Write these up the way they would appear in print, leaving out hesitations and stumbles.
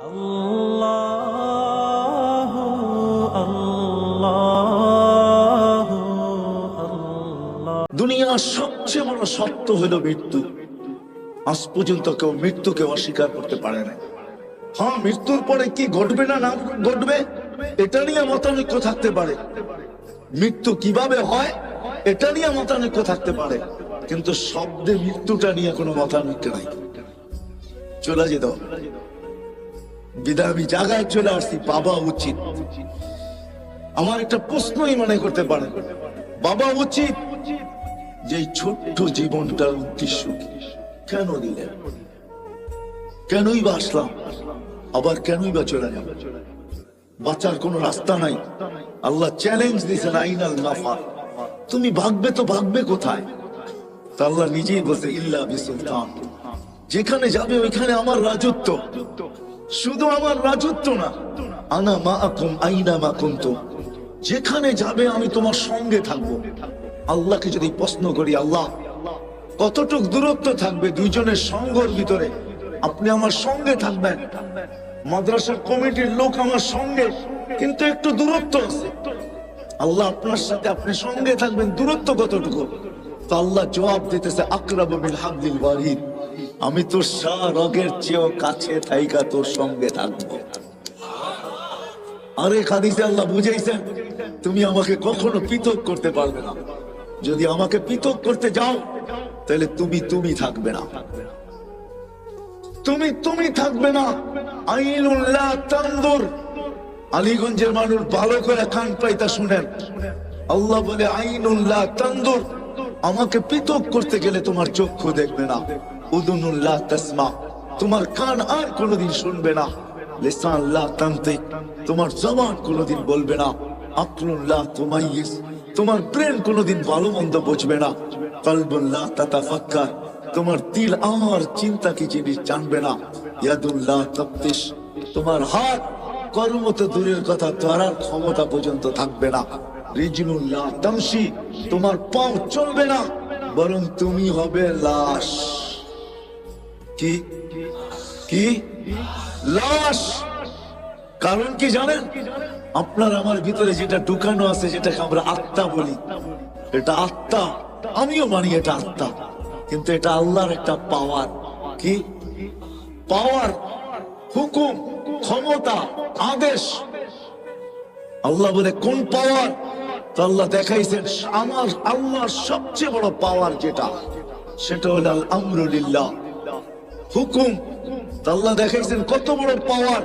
আল্লাহু আল্লাহু আল্লাহ। দুনিয়ার সবচেয়ে বড় সত্য হলো মৃত্যু। আজ পর্যন্ত কেউ মৃত্যুকে অস্বীকার করতে পারে না। হ্যাঁ, মৃত্যুর পরে কি ঘটবে না না ঘটবে এটা নিয়ে মতানৈক্য থাকতে পারে, মৃত্যু কিভাবে হয় এটা নিয়ে মতানৈক্য থাকতে পারে, কিন্তু শব্দে মৃত্যুটা নিয়ে কোনো মতানৈক্য নাই। চলে যেত বিদায়, আমি জায়গায় চলে আসছি। বাবা উচিত, আমার একটা প্রশ্নই মনে করতে পারে, বাবা উচিত যে ছোট্ট জীবনটার উদ্দেশ্য কি? কেন দিলেন? কেনই বা আসলাম, আবার কেনই বা চলে যাব? বাঁচার কোনো রাস্তা নাই। আল্লাহ চ্যালেঞ্জ দিয়েছেন, আইনাল মাফার, তুমি ভাগবে তো ভাগবে কোথায়? তা আল্লাহ নিজেই বলছে, ইল্লা বিসুলতান, যেখানে যাবে ওইখানে আমার রাজত্ব। শুধু আমার রাজত্ব না, আনা মাআকুম আইনা মা কুনতুম, যেখানে যাবে আমি তোমার সঙ্গে থাকবো। আল্লাহকে যদি প্রশ্ন করি, আল্লাহ কতটুক দূরত্ব থাকবে দুইজনের সঙ্গের ভিতরে, আপনি আমার সঙ্গে থাকবেন। মাদ্রাসার কমিটির লোক আমার সঙ্গে, কিন্তু একটু দূরত্ব আছে। আল্লাহ আপনার সাথে আপনি সঙ্গে থাকবেন, দূরত্ব কতটুকু? তো আল্লাহ জবাব দিতেছে, আকরাবু মিন হাবলিল ওয়ারিদ, আমি তোর রগের চেয়েও কাছে থাইকা তোর সঙ্গে থাকবো। আরে হাদিসে আল্লাহ বুঝাইছেন, তুমি আমাকে কখনো পৃথক করতে পারবে না। যদি আমাকে পৃথক করতে যাও তাহলে তুমি থাকবে না, তুমি থাকবে না। আইনুল্লাহ তানদুর, আলীগঞ্জের মানুষ ভালো করে কান পাইতা শুনেন। আল্লাহ বলে, আইনুল্লাহ তানদুর, আমাকে পৃথক করতে গেলে তোমার চক্ষু দেখবে না। উদুনুল্লাহ তাসমা, তোমার কান আর কোনোদিন শুনবে না। লিসানুল্লাহ তানতিক, তোমার জবান কোনোদিন বলবে না। আকলুল্লাহ তুমাইয়িজ, তোমার ব্রেন কোনোদিন ভালো মন্দ বুঝবে না। কলবুল্লাহ তাতাফাক্কার, তোমার দিল আমার চিন্তা কি জিনিস জানবে না। ইয়াদুল্লাহ তাফতিশ, তোমার হাত কর্ম তো দূরের কথা, ধরার ক্ষমতা পর্যন্ত থাকবে না। রিজলুল্লাহ তামশি, তোমার পাও চলবে না, বরং তুমি হবে লাশ। কি কি লাশ? কারণ কি জানেন? আপনার আমার ভিতরে যেটা ঢুকানো আছে, যেটাকে আমরা আত্মা বলি, এটা আত্মা, আমিও মানি এটা আত্মা, কিন্তু এটা আল্লাহর একটা পাওয়ার। কি পাওয়ার? হুকুম, ক্ষমতা, আদেশ। আল্লাহ বলে, কোন পাওয়ার? তো আল্লাহ দেখাইছেন, আমার আল্লাহর সবচেয়ে বড় পাওয়ার যেটা, সেটা হলো আল আমরু লিল্লাহ, হুকুম। তো আল্লাহ দেখাইছেন কত বড় পাওয়ার।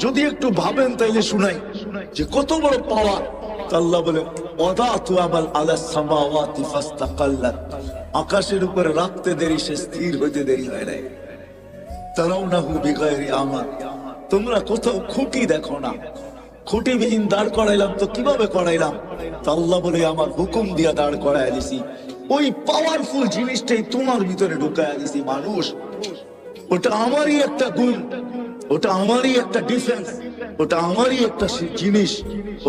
যদি একটু ভাবেন তাইলে শুনাই যে কত বড় পাওয়ার। তো আল্লাহ বলে, ওয়াদাতু আমাল আলাস সামাওয়াতি ফাস্তাকাল্লাত, আকাশের উপরে রাখতে দেরি, সে স্থির হইতে দেরি হয় নাই। তারাউনাহু বিগাইরি আমাল, তোমরা কোথাও খুঁটি দেখো না। খুঁটিবিহীন দাঁড় করাইলাম, তো কিভাবে করাইলাম? তো আল্লাহ বলে, আমার হুকুম দিয়া দাঁড় করাই দিছি। ওই পাওয়ারফুল জিনিসটাই তোমার ভিতরে ঢুকাইয়া দিছি। মানুষ, ওটা আমারই একটা গুণ, ওটা আমারই একটা ডিফেন্স, ওটা আমারই একটা জিনিস,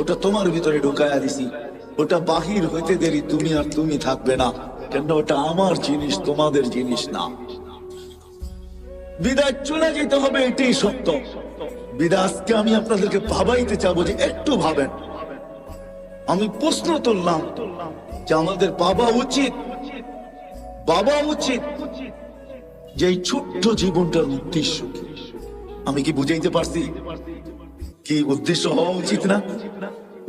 ওটা তোমার ভিতরে ঢুকাইয়া দিছি। ওটা বাহির হইতে দেরি, তুমি আর তুমি থাকবে না, কেন ওটা আমার জিনিস, তোমাদের জিনিস না। বিদায় চলে যেতে হবে, এটাই সত্য। বিদায় আজকে আমি আপনাদেরকে ভাবাইতে চাবো যে একটু ভাবেন। আমি প্রশ্ন তুললাম যে আমাদের বাবা উচিত যে এই ছোট্ট জীবনটার উদ্দেশ্য কি? আমি কি বুঝাইতে পারছি? কি উদ্দেশ্য হওয়া উচিত না?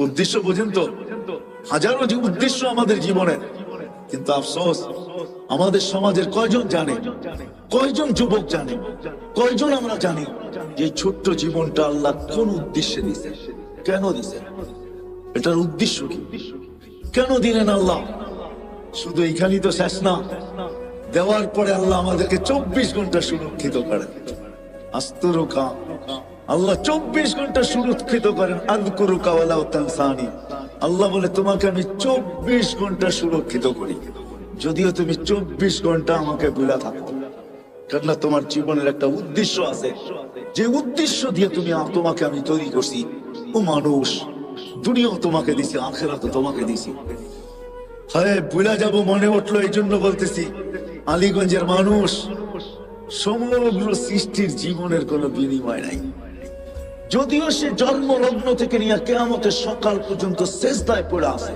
উদ্দেশ্য বোঝেন তো? হাজারো উদ্দেশ্য আমাদের জীবনের, কিন্তু আফসোস আমাদের সমাজের কয়জন জানে, কয়জন যুবক জানে, কয়জন আমরা জানি যে ছোট্ট জীবনটা আল্লাহ কোন উদ্দেশ্যে দিছে, কেন দিছে, এটার উদ্দেশ্য কি, কেন দিলেন আল্লাহ? শুধু এইখানেই তো শেষ না, দেওয়ার পরে আল্লাহ আমাদেরকে 24 ঘন্টা সুরক্ষিত করেন। আস্তুরুকা, আল্লাহ 24 ঘন্টা সুরক্ষিত করেন। আযকুরুকা ওয়ালা তানসানি, আল্লাহ বলে তোমাকে আমি 24 ঘন্টা সুরক্ষিত করি, যদিও তুমি 24 ঘন্টা আমাকে ভুলা থাকো। কারণ তোমার জীবনের একটা উদ্দেশ্য আছে, যে উদ্দেশ্য দিয়ে তোমাকে আমি তৈরি করছি। ও মানুষ, দুনিয়াও তোমাকে দিছি, আখিরাতও তোমাকে দিছি। হ্যাঁ, ভুলা যাব মনে উঠলো, এই জন্য বলতেছি। আলীগঞ্জের মানুষ সমগ্র সৃষ্টির জীবনের কোনো বিনিময় নাই। যদিও সে জন্মলগ্ন থেকে নিয়ে কিয়ামতের সকাল পর্যন্ত সেজদায় পড়ে আছে,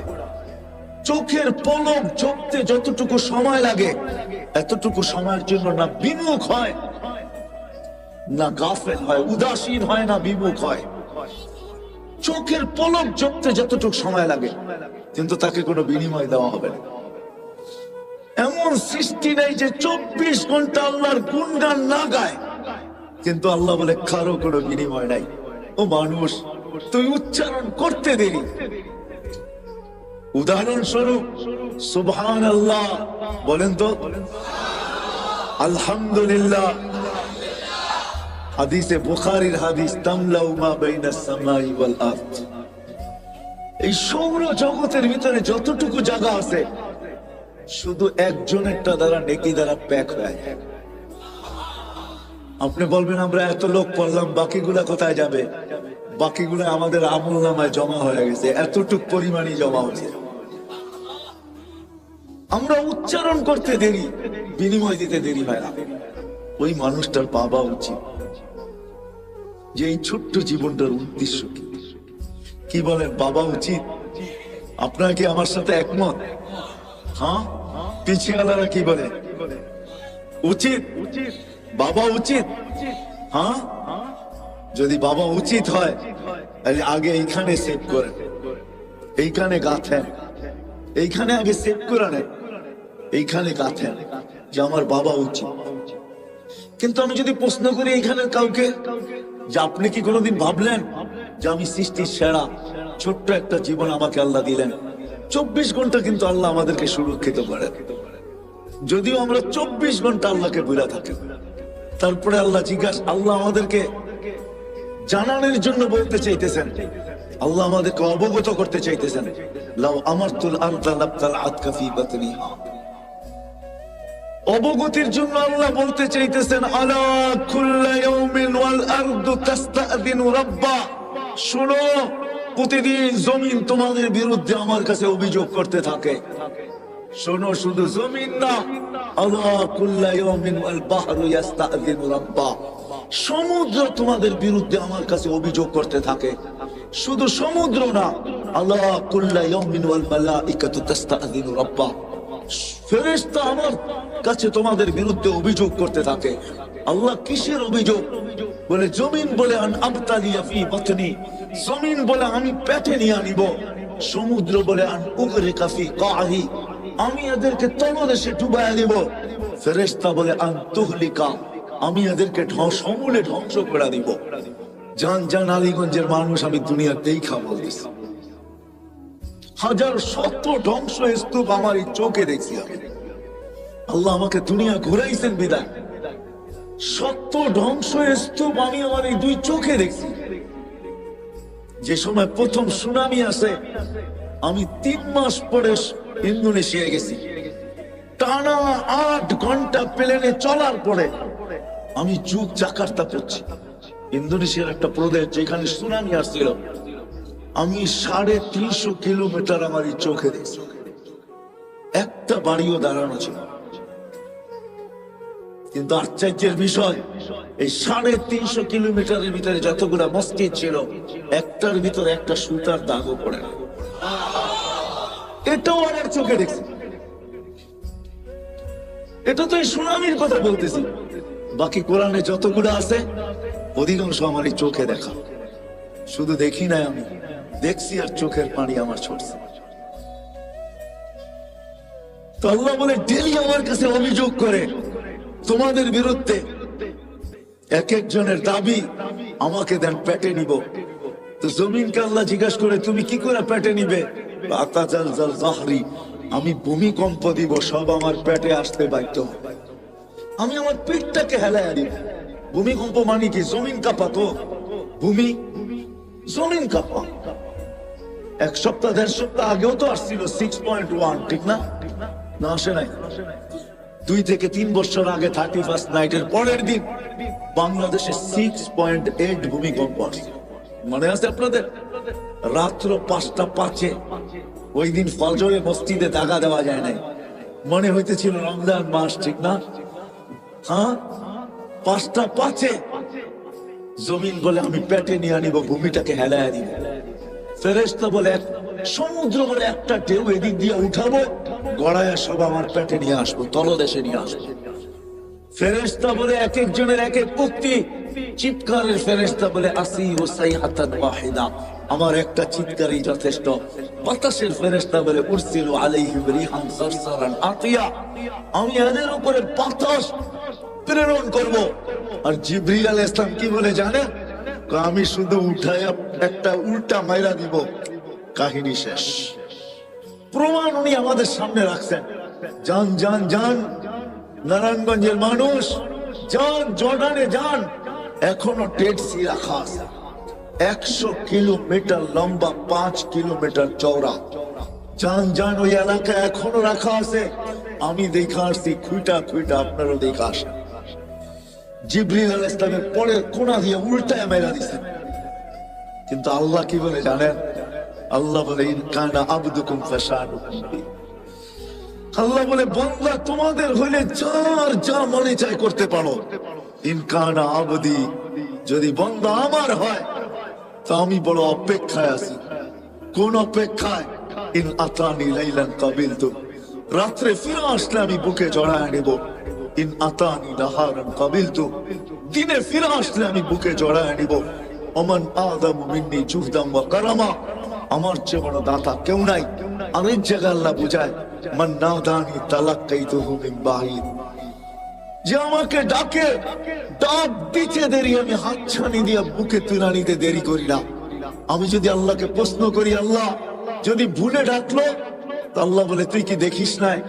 চোখের পলক ঝরতে যতটুকু সময় লাগে এতটুকু সময়ের জন্য না বিমুখ হয়, না গাফেল হয়, উদাসীন হয়, না বিমুখ হয়। চোখের পলক ঝরতে যতটুকু সময় লাগে, কিন্তু তাকে কোনো বিনিময় দেওয়া হবে না। এমন সৃষ্টি নেই যে 24 ঘন্টা আল্লাহর গুণগান না গায়, কিন্তু আল্লাহ বলে কারো কোনো বিনিময় নাই। ও মানুষ, তুই উচ্চারণ করতে দেরি। উদাহরণস্বরূপ সুবহানাল্লাহ বলেন তো, আলহামদুলিল্লাহ। হাদিসে বুখারীর হাদিস, তামলাউ মা বাইনাস সামাই ওয়াল আরদ। এই সৌর জগতের ভিতরে যতটুকু জায়গা আছে শুধু একজনেরটা দ্বারা নেকি দ্বারা প্যাক হয়ে যায়। আপনি বলবেন আমরা এত লোক পড়লাম, বাকিগুলা কোথায় যাবে? বাকিগুলা আমাদের আমলনামায় জমা হয়ে গেছে, এতটুক পরিমাণই জমা হয়েছে। আমরা উচ্চারণ করতে দেরি, বিনিময় দিতে দেরি হয় না। ওই মানুষটার পাওয়া উচিত যে এই ছোট্ট জীবনটার উদ্দেশ্য কি। কি বলেন? বাবা উচিত? আপনার কি আমার সাথে একমত? হ্যাঁ, পিছিয়ালারা কি বলে? উচিত, বাবা উচিত। হ্যাঁ, যদি বাবা উচিত হয় তাহলে আগে এইখানে সেভ করেন, এইখানে গাঁথেন, এইখানে আগে সেভ করে নেন, এইখানে গাঁথেন যে আমার বাবা উচিত। কিন্তু আমি যদি প্রশ্ন করি এইখানে কাউকে যে আপনি কি কোনোদিন ভাবলেন যে আমি সৃষ্টির সেরা, ছোট্ট একটা জীবন আমাকে আল্লাহ দিলেন, 24 ঘন্টা কিন্তু আল্লাহ আমাদেরকে সুরক্ষিত করেন। যদিও আমরা 24 ঘন্টা আল্লাহকে ভুলে থাকি, তারপরে আল্লাহ জিজ্ঞাসা, আল্লাহ আমাদেরকে জানানোর জন্য বলতে চাইতেছেন, আল্লাহ আমাদেরকে অবগত করতে চাইতেছেন, লাউ আমারতুল আরদা লাবতালআত ফী বাতনিহা। অবগতির জন্য আল্লাহ বলতে চাইতেছেন, আলা কুল্লা ইয়াউমিন ওয়াল আরদু তাস্তাযিনু রাব্বা। শুনো, প্রতিদিন জমিন তোমাদের বিরুদ্ধে আমার কাছে অভিযোগ করতে থাকে। শোনো, শুধু জমিন না, আলা কুল্লা ইয়াউমিন ওয়াল বাহরু ইস্তাযিনু রাব্বা। সমুদ্র তোমাদের বিরুদ্ধে আমার কাছে অভিযোগ করতে থাকে। শুধু সমুদ্র না, আলা কুল্লা ইয়াউমিন ওয়াল মালাইকাতু তাস্তাযিনু রাব্বা। ফেরেশতা আমার কাছে তোমাদের বিরুদ্ধে অভিযোগ করতে থাকে। আল্লাহ কিসের অভিযোগ? বলে জমিন বলে আন আবতালিয়া ফি বাতনি, জমিন বলে আমি পেটে নিয়ে আনিব। সমুদ্র বলে আন উগরিকা ফি কাহি, আমি এদেরকে তলদেশে ডুবাইয়া দিব। ফেরেশতা বলে আন তুহলিকা, আমি এদেরকে সমূলে ধ্বংস করে দিব। জান জান আলীগঞ্জের মানুষ, আমি দুনিয়ার দেখা বলতেছি, হাজার শত ধ্বংস স্তূপ আমার এই চোখে দেখছি। আল্লাহ আমাকে দুনিয়া ঘুরাইছেন বিদায়, শত ধ্বংস স্তূপ আমি আমার এই দুই চোখে দেখছি। যে সময় প্রথম সুনামি আসে, আমি 3 মাস পরে ইন্দোনেশিয়া গেছি। টানা 8 ঘন্টা প্লেনে চলার পরে আমি জাকার্তা পড়ছি, ইন্দোনেশিয়ার একটা প্রদেশ যেখানে সুনামি আসছিল। আমি 350 কিলোমিটার আমার এই চোখে দেখছি, একটা বাড়িও দাঁড়ানো ছিল। কিন্তু আশ্চর্যের বিষয়, এই 350 কিলোমিটারের ভিতরে যতগুলা মসজিদ ছিল, একটার ভিতরে একটা সুতার দাগও পড়ে না। এটাও আমার চোখে দেখছি। এটা তো এই সুনামির কথা বলতেছি। বাকি কোরআনে যতগুলো আছে অধিকাংশ আমার এই চোখে দেখা। শুধু দেখি নাই, আমি দেখছি আর চোখের পানি আমার ছড়ছে। তো আল্লাহ বলে ডেলি আমার কাছে অভিযোগ করে তোমাদের বিরুদ্ধে। এক একজনের দাবি, আমাকে দেন, পেটে নিব। তো জমিনকে আল্লাহ জিজ্ঞাসা করে, তুমি কি করে পেটে নিবে? আতাজালজাল যাহরি, আমি ভূমিকম্প দিব, সব আমার পেটে আসতে বাধ্য হবে। আমি আমার পেটটাকে হেলায় দিব। ভূমিকম্প মানে কি? জমিন কাঁপা। তো ভূমি জমিন কাঁপা। 1 সপ্তাহ 1.5 সপ্তাহ আগেও তো আসছিল 6.1, ঠিক না? না, আসে নাই। 2 থেকে 3 বছর আগে 31st নাইটের পরের দিন বাংলাদেশে 6.8 ভূমিকম্প আসছে। মনে আছে আপনাদের? রাত্র 5টা 5-এ। ওই দিন ফজরে মসজিদে দাগা দেওয়া যায় নাই, মনে হইতেছিল রমজান মাস, ঠিক না? হ্যাঁ, 5টা 5-এ জমিন বলে আমি পেটে নিয়ে আনিব, ভূমিটাকে হেলায় দিব। ফেরেশতা বলে সমুদ্র বলে একটা ঢেউ এদিক দিয়ে উঠাবো, গড়ায় সব আমার পেটে নিয়ে আসবো, তলদেশে নিয়ে আসবো। ফেরেশতা বলে এক একজনের এক এক উক্তি। চিৎকারের ফেরেশতা বলে আসি ও সাইহাতান ওয়াহিদা, আমার একটা চিৎকারই যথেষ্ট। বাতাসের ফেরেশতা বলে উরসিলু আলাইহিম রিহান সারসারান আতিয়া, আমি এদের উপরে বাতাস প্রেরণ করব। আর জিবরিল আলাইহিস সালাম কি বলে জানেন? আমি শুধু উঠায়া একটা উল্টা মাইরা দিব, কাহিনী শেষ। প্রমাণ উনি আমাদের সামনে রাখছেন। যান যান যান নারায়ণগঞ্জের মানুষ, যান জর্ডানে যান, এখনো ডেড সি রাখা আছে, 100 কিলোমিটার লম্বা, 5 কিলোমিটার চওড়া। যান যান ওই এলাকা এখনো রাখা আছে। আমি দেখা আসছি খুঁটা খুঁটা, আপনারও দেখা আসেন। জিবরিল আলাইহিস সালামের পরের কোণা দিয়ে উল্টায় মেরা দিছেন। কিন্তু আল্লাহ কি বলে জানেন? আল্লাহ বলে ইন কানা আবদুকুম ফাশানুকুম বি, আল্লাহ বলে বান্দা তোমাদের হইলে যার যা মনে চাই করতে পারো। ইন কানা আবদি, যদি বান্দা আমার হয় তো আমি বড় অপেক্ষায় আছি। কোন অপেক্ষায়? ইন আতানি লাইলান কাবিলতু, রাত্রে ফিরে আসলে আমি বুকে জড়ায় নেব। ইন আতানি নাহারান কাবিলতু, দিনে ফিরে আসলে আমি বুকে জড়ায় নেব। ওমান আদামু মিন্নি জুহদাম ওয়া কারামা, আমার চেয়ে বড় দাতা কেউ নাই। আরেক জায়গায় আল্লাহ বুঝায় মান নাদানি তালাক্কাইতুহু মিন বাঈদ, যে আমাকে ডাকে, ডাক দিতে দেরি, আমি হাতছানি দিয়ে বুকে তুলে নিতে দেরি করি না। আমি যদি আল্লাহকে প্রশ্ন করি, আল্লাহ যদি ভুলে ডাকলো, তো আল্লাহ বলে তুই কি দেখিস নাই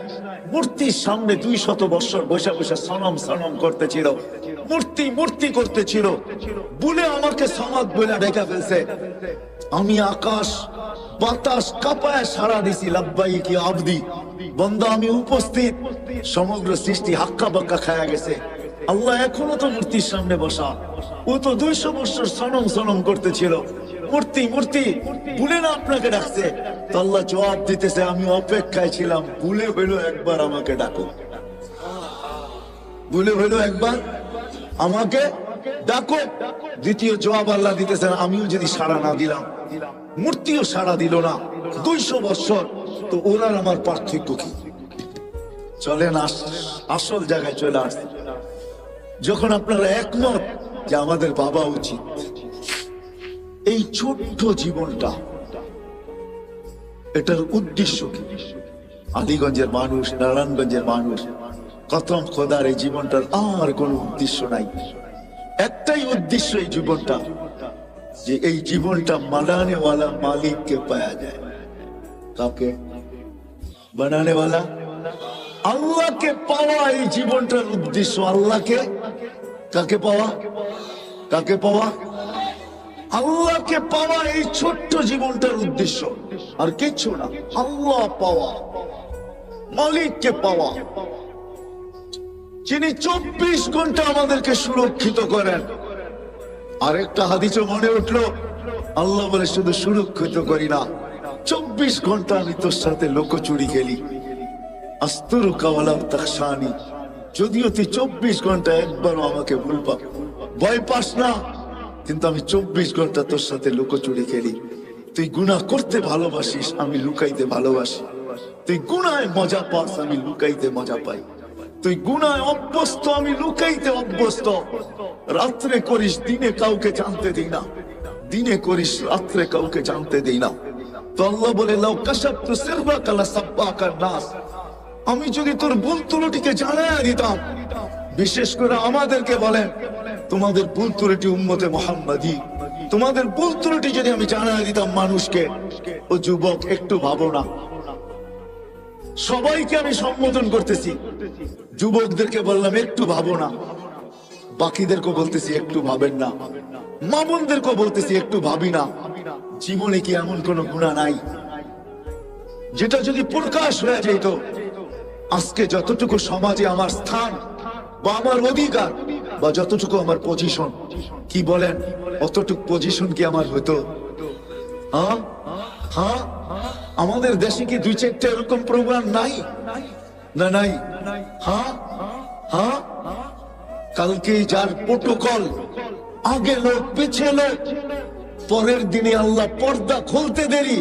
মূর্তির সামনে 200 বছর বসে বসে সনম সনম করতেছিল, মূর্তি মূর্তি করতেছিল, ভুলে আমাকে সমাদ বলে ডেকে ফেলছে। আমি আকাশ বাতাস কাঁপায় সারা দিছি, লাব্বাইক ইয়া আবদি, বান্দা আমি উপস্থিত। সমগ্র সৃষ্টি হাক্কা বাক্কা খায়া গেছে। আল্লাহ এখনো তো মূর্তির সামনে বসা, ও তো 200 বছর সনম সনম করতেছিল, মূর্তি মূর্তি, ভুলে না আপনাকে ডাকছে। তো আল্লাহ জবাব দিতেছে আমি অপেক্ষায় ছিলাম, ভুলে হইলো একবার আমাকে ডাকো, ভুলে হইলো একবার আমাকে ডাকো। দ্বিতীয় জবাব আল্লাহ দিতেছেন আমিও যদি সাড়া না দিলাম, মূর্তিও সাড়া দিল না 200 বছর, তো ওনার আমার পার্থক্য কি? চলেন আসল জায়গায় চলে আসছে। যখন আপনারা একমত যে আমাদের ভাবা উচিত এই ছোট্ট জীবনটা, এটার উদ্দেশ্য কি? আলীগঞ্জের মানুষ, নারায়ণগঞ্জের মানুষ, কসম খোদার এই জীবনটার আর কোনো উদ্দেশ্য নাই। একটাই উদ্দেশ্য এই জীবনটা, যে এই জীবনটা বানানেওয়ালা মালিককে পাওয়া যায়। কাকে? বানানেওয়ালা আল্লাহকে পাওয়া এই জীবনটার উদ্দেশ্য। আল্লাহকে কাকে পাওয়া? কাকে পাওয়া? আল্লাহকে পাওয়া এই ছোট্ট জীবনটার উদ্দেশ্য, আর কিচ্ছু না। আল্লাহ পাওয়া, মালিককে পাওয়া, যিনি 24 ঘন্টা আমাদেরকে সুরক্ষিত করেন। আরেকটা হাদিসে মনে উঠলো, আল্লাহ বলে শুধু সুরক্ষিত করি না, 24 ঘন্টা আমি তোর সাথে লোকচুরি খেলি। আস্তুরুকা ওয়ালা তাখশানি, যদিও তুই 24 ঘন্টা একবারও আমাকে ভয় পাস না, কিন্তু আমি 24 ঘন্টা তোর সাথে লুকোচুরি খেলি। তুই গুনাহ করতে ভালোবাসিস, আমি লুকাইতে ভালোবাসি। তুই গুনায় মজা পাস, আমি লুকাইতে মজা পাই। তুই গুনায় অভ্যস্ত, আমি লুকাইতে অভ্যস্ত। রাত্রে করিস, দিনে কাউকে জানতে দিই না, দিনে করিস, রাত্রে কাউকে জানতে দিই না। তো আল্লাহ বলে লাউ কাশাফতু সিররাকা লাসাব্বাকান নাস, আমি যদি তোর ভুল ত্রুটিকে জানায় দিতাম, বিশেষ করে আমাদেরকে বলেন তোমাদের ভুল ত্রুটি উম্মতে মুহাম্মাদি, তোমাদের ভুল ত্রুটি যদি আমি জানায় দিতাম মানুষকে, ও যুবক একটু ভাবো না। সবাইকে আমি সম্বোধন করতেছি, যুবকদেরকে বললাম একটু ভাবো না, বাকিদেরকে বলতেছি একটু ভাবেন না, মা বোনদেরকে বলতেছি একটু ভাবি না। জীবনে কি এমন কোন গুনাহ নাই যেটা যদি প্রকাশ হয়ে যেত, আজকে যতটুকু সমাজে আমার স্থান বা আমার অধিকার বা যতটুকু আমার পজিশন, কি বলেন অতটুকু পজিশন কি আমার হতো? হ্যাঁ হ্যাঁ, আমাদের দেশে কি 2-4টা এরকম প্রোগ্রাম নাই? না নাই? হ্যাঁ হ্যাঁ, কালকে যার প্রোটোকল, আগে লোক পিছিয়ে লোক, পরের দিনে আল্লাহ পর্দা খুলতে দেরি,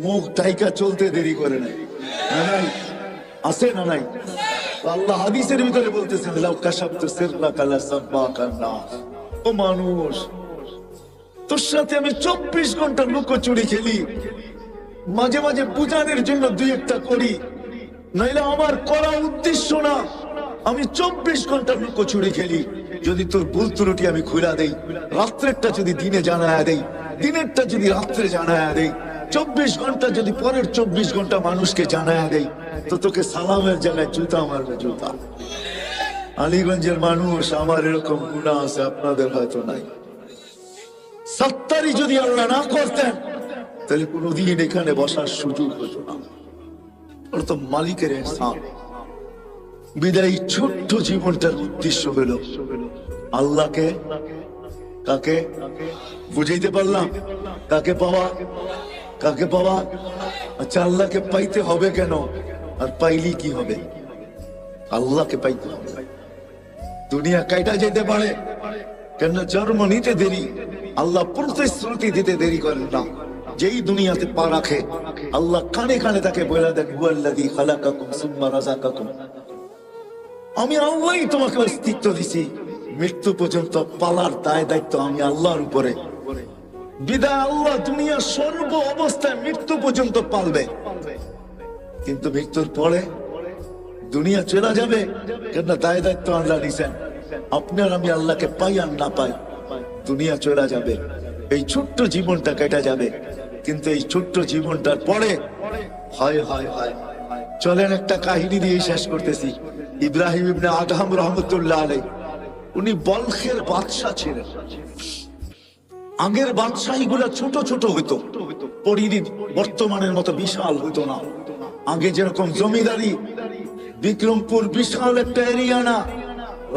মুখ ঢাইকা চলতে দেরি করে নাই। না নাই? আছে না নাই? আল্লাহ হাদিসের ভিতরে বলতেছেন, লাউ কাশাফতু সিররাকা লাসাব্বাকান নাস। ও মানুষ, তোর সাথে আমি 24 ঘন্টা লুকোচুরি খেলি, মাঝে মাঝে বুঝানোর জন্য দুই একটা করি, নাইলে আমার করা উদ্দেশ্য না। আমি 24 ঘন্টা লুকোচুরি খেলি। যদি তোর ভুল ত্রুটি আমি খুলা দেই, রাত্রেরটা যদি দিনে জানায়া দেই, দিনেরটা যদি রাত্রে জানায়া দেই, 24 ঘন্টা যদি পরের 24 ঘন্টা মানুষকে জানায়া দেই, তো তোকে সালামের জায়গায় জুতা মারবে জুতা। আলীগঞ্জের মানুষ, আমার এরকম গুনাহ আছে, আপনাদের হয়তো নাই। সত্তারি যদি আল্লাহ না করতেন, তাহলে কোনদিন এখানে বসার সুযোগ হতো না। ওর তো মালিকের ইহসান। বিদায়ী ছোট্ট জীবনটার উদ্দেশ্য হলো আল্লাহকে, কাকে বুঝাইতে পারলাম? কাকে পাওয়া? কাকে পাওয়া? আচ্ছা, আল্লাহকে পাইতে হবে কেন? আর পাইলি কি হবে? আল্লাহকে পাইতে হবে। দুনিয়া কাইটা যেতে পারে, কেন জন্ম নিতে দেরি, আল্লাহ প্রতিশ্রুতি দিতে দেরি করেন না। যেই দুনিয়াতে পা রাখে, আল্লাহ কানে কানে তাকে বলে দেন, হুয়াল্লাযী খালাকাকুম সুম্মা রাযাকাকুম। আমি আল্লাহই তোমাকে অস্তিত্ব দিছি, মৃত্যু পর্যন্ত পালার দায় দায়িত্ব আমি আল্লাহর উপরে। বিদায় আল্লাহ দুনিয়া সর্ব অবস্থায় মৃত্যু পর্যন্ত পালবে, কিন্তু মৃত্যুর পরে দুনিয়া চলে যাবে, কেন দায় দায়িত্ব আল্লাহ নিছেন। আপনার আমি আল্লাহকে পাই আর না পাই, দুনিয়া চলে যাবে, এই ছোট্ট জীবনটা কেটে যাবে। কিন্তু এই ছোট্ট জীবনটার পরে হয় হয় হয়। চলেন একটা কাহিনী দিয়ে শেষ করতেছি। ইব্রাহিম ইবনে আদহাম রহমতুল্লাহ আলাইহি, উনি বলখের বাদশাহ ছিলেন। আগের বাদশাহী গুলা ছোট ছোট হইতো, পরিধি বর্তমানের মতো বিশাল হইতো না। আগে যেরকম জমিদারি, বিক্রমপুর বিশাল একটা এরিয়া না,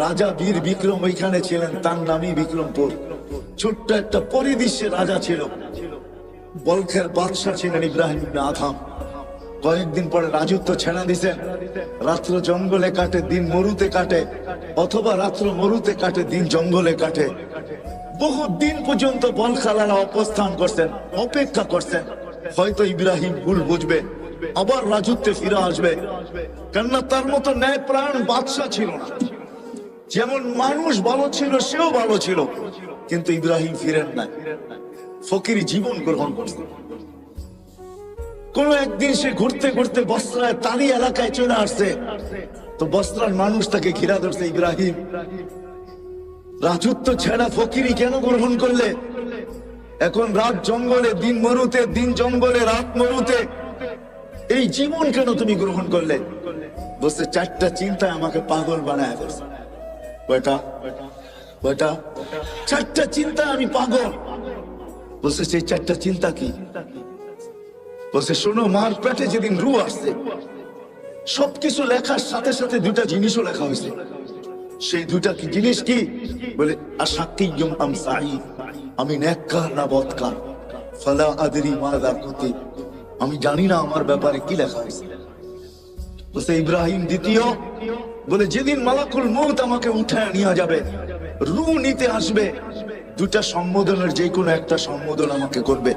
রাজা বীর বিক্রম ওইখানে ছিলেন, তার নামই বিক্রমপুর। ছোট্ট একটা পরিদৃশ্যে রাজা ছিল। বলখের বাদশাহ ছিলেন ইব্রাহিম ইবনে আদহাম। কয়েকদিন পরে রাজত্ব ছেড়া দিছেন। রাত্র জঙ্গলে কাটে, দিন মরুতে কাটে, অথবা রাত্র মরুতে কাটে, দিন জঙ্গলে কাটে। বহু দিন পর্যন্ত বলখালারা অবস্থান করছেন, অপেক্ষা করছেন, হয়তো ইব্রাহিম ভুল বুঝবে, আবার রাজত্বে ফিরে আসবে। কেননা তার মতো ন্যায় প্রাণ বাদশাহ ছিল না। যেমন মানুষ ভালো ছিল, সেও ভালো ছিল, কিন্তু ইব্রাহিম ফিরেন না, ফকির জীবন গ্রহণ করছে। কোন একদিন সে ঘুরতে ঘুরতে বস্ত্রায় তারি এলাকায় চলে আসছে, তো বস্ত্রার মানুষ তাকে ঘিরা ধরছে, ইব্রাহিম রাজত্ব ছেড়া ফকিরি কেন গ্রহণ করলে? এখন রাত জঙ্গলে, দিন মরুতে, দিন জঙ্গলে, রাত মরুতে, এই জীবন কেন তুমি গ্রহণ করলে? বলছে, চারটা চিন্তায় আমাকে পাগল বানায় ফেলছে। বেটা বেটা, চারটা চিন্তা আমি পাগল। বলছে, সেই চারটা চিন্তা কি? বলছে, শোনো, মার পেটে যেদিন রু আসছে, সবকিছু লেখার সাথে সাথে দুটা জিনিসও লেখা হয়েছে। সেই দুটা কি জিনিস? কি বলে? আশাকিয়ুম আম সাঈদ, আমি নেককার না বদকার। ফালা আদরি মাযা কুতিব, আমি জানি না আমার ব্যাপারে কি লেখা হয়েছে। বলছে, ইব্রাহিম দ্বিতীয়, বলে যেদিন মালাকুল মউত আমাকে উঠায় নিয়ে যাবে, রু নিতে আসবে, দুটা সম্বোধনের যে কোনো একটা সম্বোধন আমাকে করবে।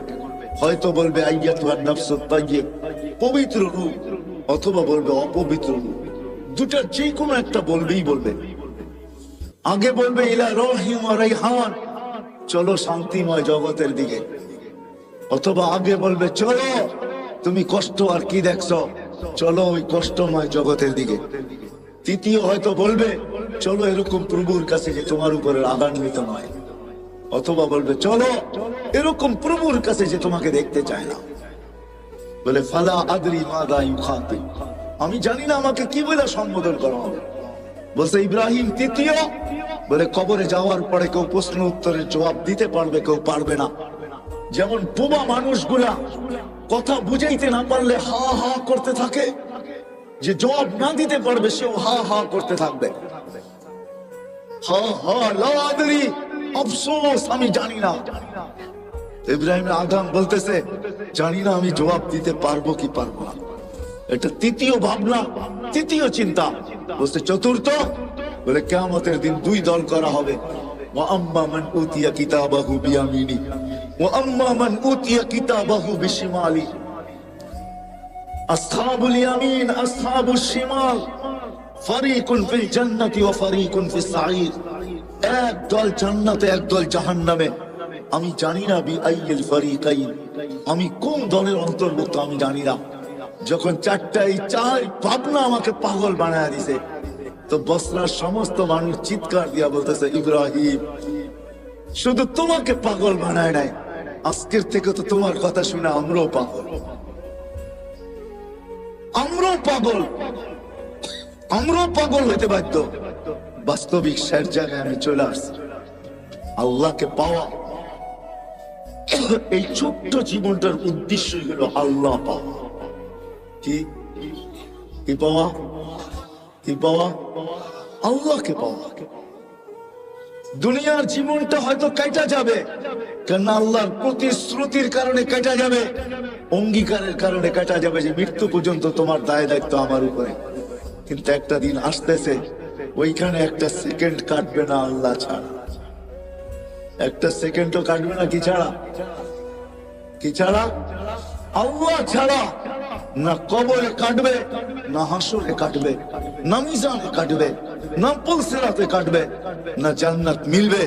হয়তো বলবে আইয়াতুহান নাফসুত তাইয়্যিব, পবিত্র রু, অথবা বলবে অপবিত্র রু। দুটার যে কোনো একটা বলবেই বলবে। আগে বলবে ইলা রহিম ওয়া রাইহান, চলো শান্তিময় জগতের দিকে, অথবা আগে বলবে চলো তুমি কষ্ট আর কি দেখছো, চলো ওই কষ্টময় জগতের দিকে। তৃতীয় হয়তো বলবে চলো এরকম প্রভুর কাছে যে তোমার উপরে রাগান্বিত নয়, অথবা বলবে চলো এরকম প্রভুর কাছে যে তোমাকে দেখতে চায় না। বলে ফালা আদরি মাযা ইউখাতিব, আমি জানি না আমাকে কি বলে সম্বোধন করা হবে। বলছে ইব্রাহিম তৃতীয়, বলে কবরে যাওয়ার পরে কেউ প্রশ্ন উত্তরের জবাব দিতে পারবে, কেউ পারবে না। যেমন বোবা মানুষগুলা কথা বুঝাইতে না পারলে হা হা করতে থাকে, যে জবাব না দিতে পারবে সেও হা হা করতে থাকবে। হা হা লা আদরি, আফসোস আমি জানি না। ইব্রাহিম আদম বলতেছে জানি না আমি জবাব দিতে পারবো কি পারবো না। এটা তৃতীয় ভাবনা, তৃতীয় চিন্তা। বলছে চতুর্থ, বলে কিয়ামতের দিন দুই দল করা হবে, ওয়া আম্মা মান উতিয়া কিতাবাহু বিয়ামিনি ওয়া আম্মা মান উতিয়া কিতাবাহু বিশিমালি। আসহাবুল ইয়ামিন আসহাবুশ শিমাল ফারিকুন ফিল জান্নাতি ওয়া ফারিকুন ফিস সাঈর। এক দল জান্নাতে, এক দল জাহান্নামে। আমি জানি না বি আইয়িল ফারিকাইন, আমি কোন দলের অন্তর্ভুক্ত আমি জানি না। যখন চারটাই চার ভাবনা আমাকে পাগল বানায় দিছে, তো বসরার সমস্ত মানুষ চিৎকার দিয়া বলতেছে, ইব্রাহিম শুধু তোমাকে পাগল বানায় নাই, আজকের থেকে তো তোমার কথা শুনে আমরাও পাগল, আমরাও পাগল, আমরাও পাগল হইতে বাধ্য। বাস্তবিক শেষ জায়গায় আমি চলে আসছি, আল্লাহকে পাওয়া। এই ছোট্ট জীবনটার উদ্দেশ্য হলো আল্লাহ পাওয়া। কি কি পাওয়া? কি পাওয়া? আল্লাহকে পাওয়া। দুনিয়ার জীবনটা হয়তো কাটা যাবে, কেন আল্লাহর প্রতিশ্রুতির কারণে কাটা যাবে, অঙ্গীকারের কারণে কাটা যাবে যে মৃত্যু পর্যন্ত তোমার দায় দায়িত্ব আমার উপরে। কিন্তু একটা দিন আসতেছে, ওইখানে একটা সেকেন্ড কাটবে না আল্লাহ ছাড়া, একটা সেকেন্ডও কাটবে না। কি ছাড়া? কি ছাড়া? আল্লাহ ছাড়া। না কবরে কাটবে, না হাসরে কাটবে, না মিজানে কাটবে, না পুলসিরাতে কাটবে, না জান্নাত মিলবে।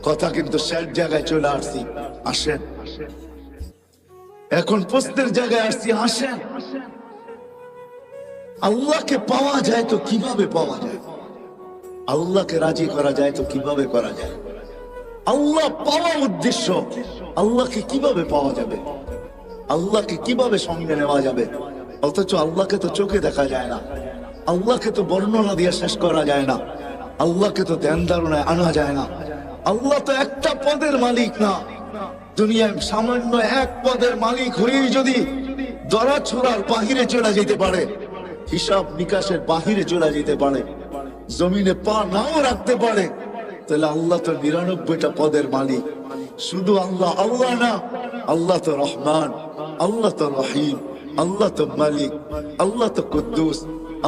কথা কিন্তু শেষ জায়গায় চলে আসছি। আসেন, এখন প্রশ্নের জায়গায় আসছি। আসেন, আল্লাহকে পাওয়া যায় তো কিভাবে পাওয়া যায়? আল্লাহকে রাজি করা যায় তো কিভাবে করা যায়? আল্লাহ পাওয়া উদ্দেশ্য, আল্লাহকে কিভাবে পাওয়া যাবে? আল্লাহকে কিভাবে সঙ্গে নেওয়া যাবে? অথচ আল্লাহকে তো চোখে দেখা যায় না, আল্লাহকে তো বর্ণনা দিয়ে শেষ করা যায় না, আল্লাহকে তো ধ্যান ধারণায় আনা যায় না। আল্লাহ তো একটা পদের মালিক না, দুনিয়ায় সামান্য এক পদের মালিক হয়েই যদি দরা ছোড়ার বাহিরে চলে যেতে পারে, হিসাব নিকাশের বাহিরে চলে যেতে পারে, জমিনে পা নাও রাখতে পারে, তাহলে আল্লাহ তো ৯৯টা পদের মালিক। শুধু আল্লাহ আল্লাহ না, আল্লাহ তো রহমান, আল্লাহ তো রহিম, আল্লাহ তো মালিক, আল্লাহ তো কুদ্দুস,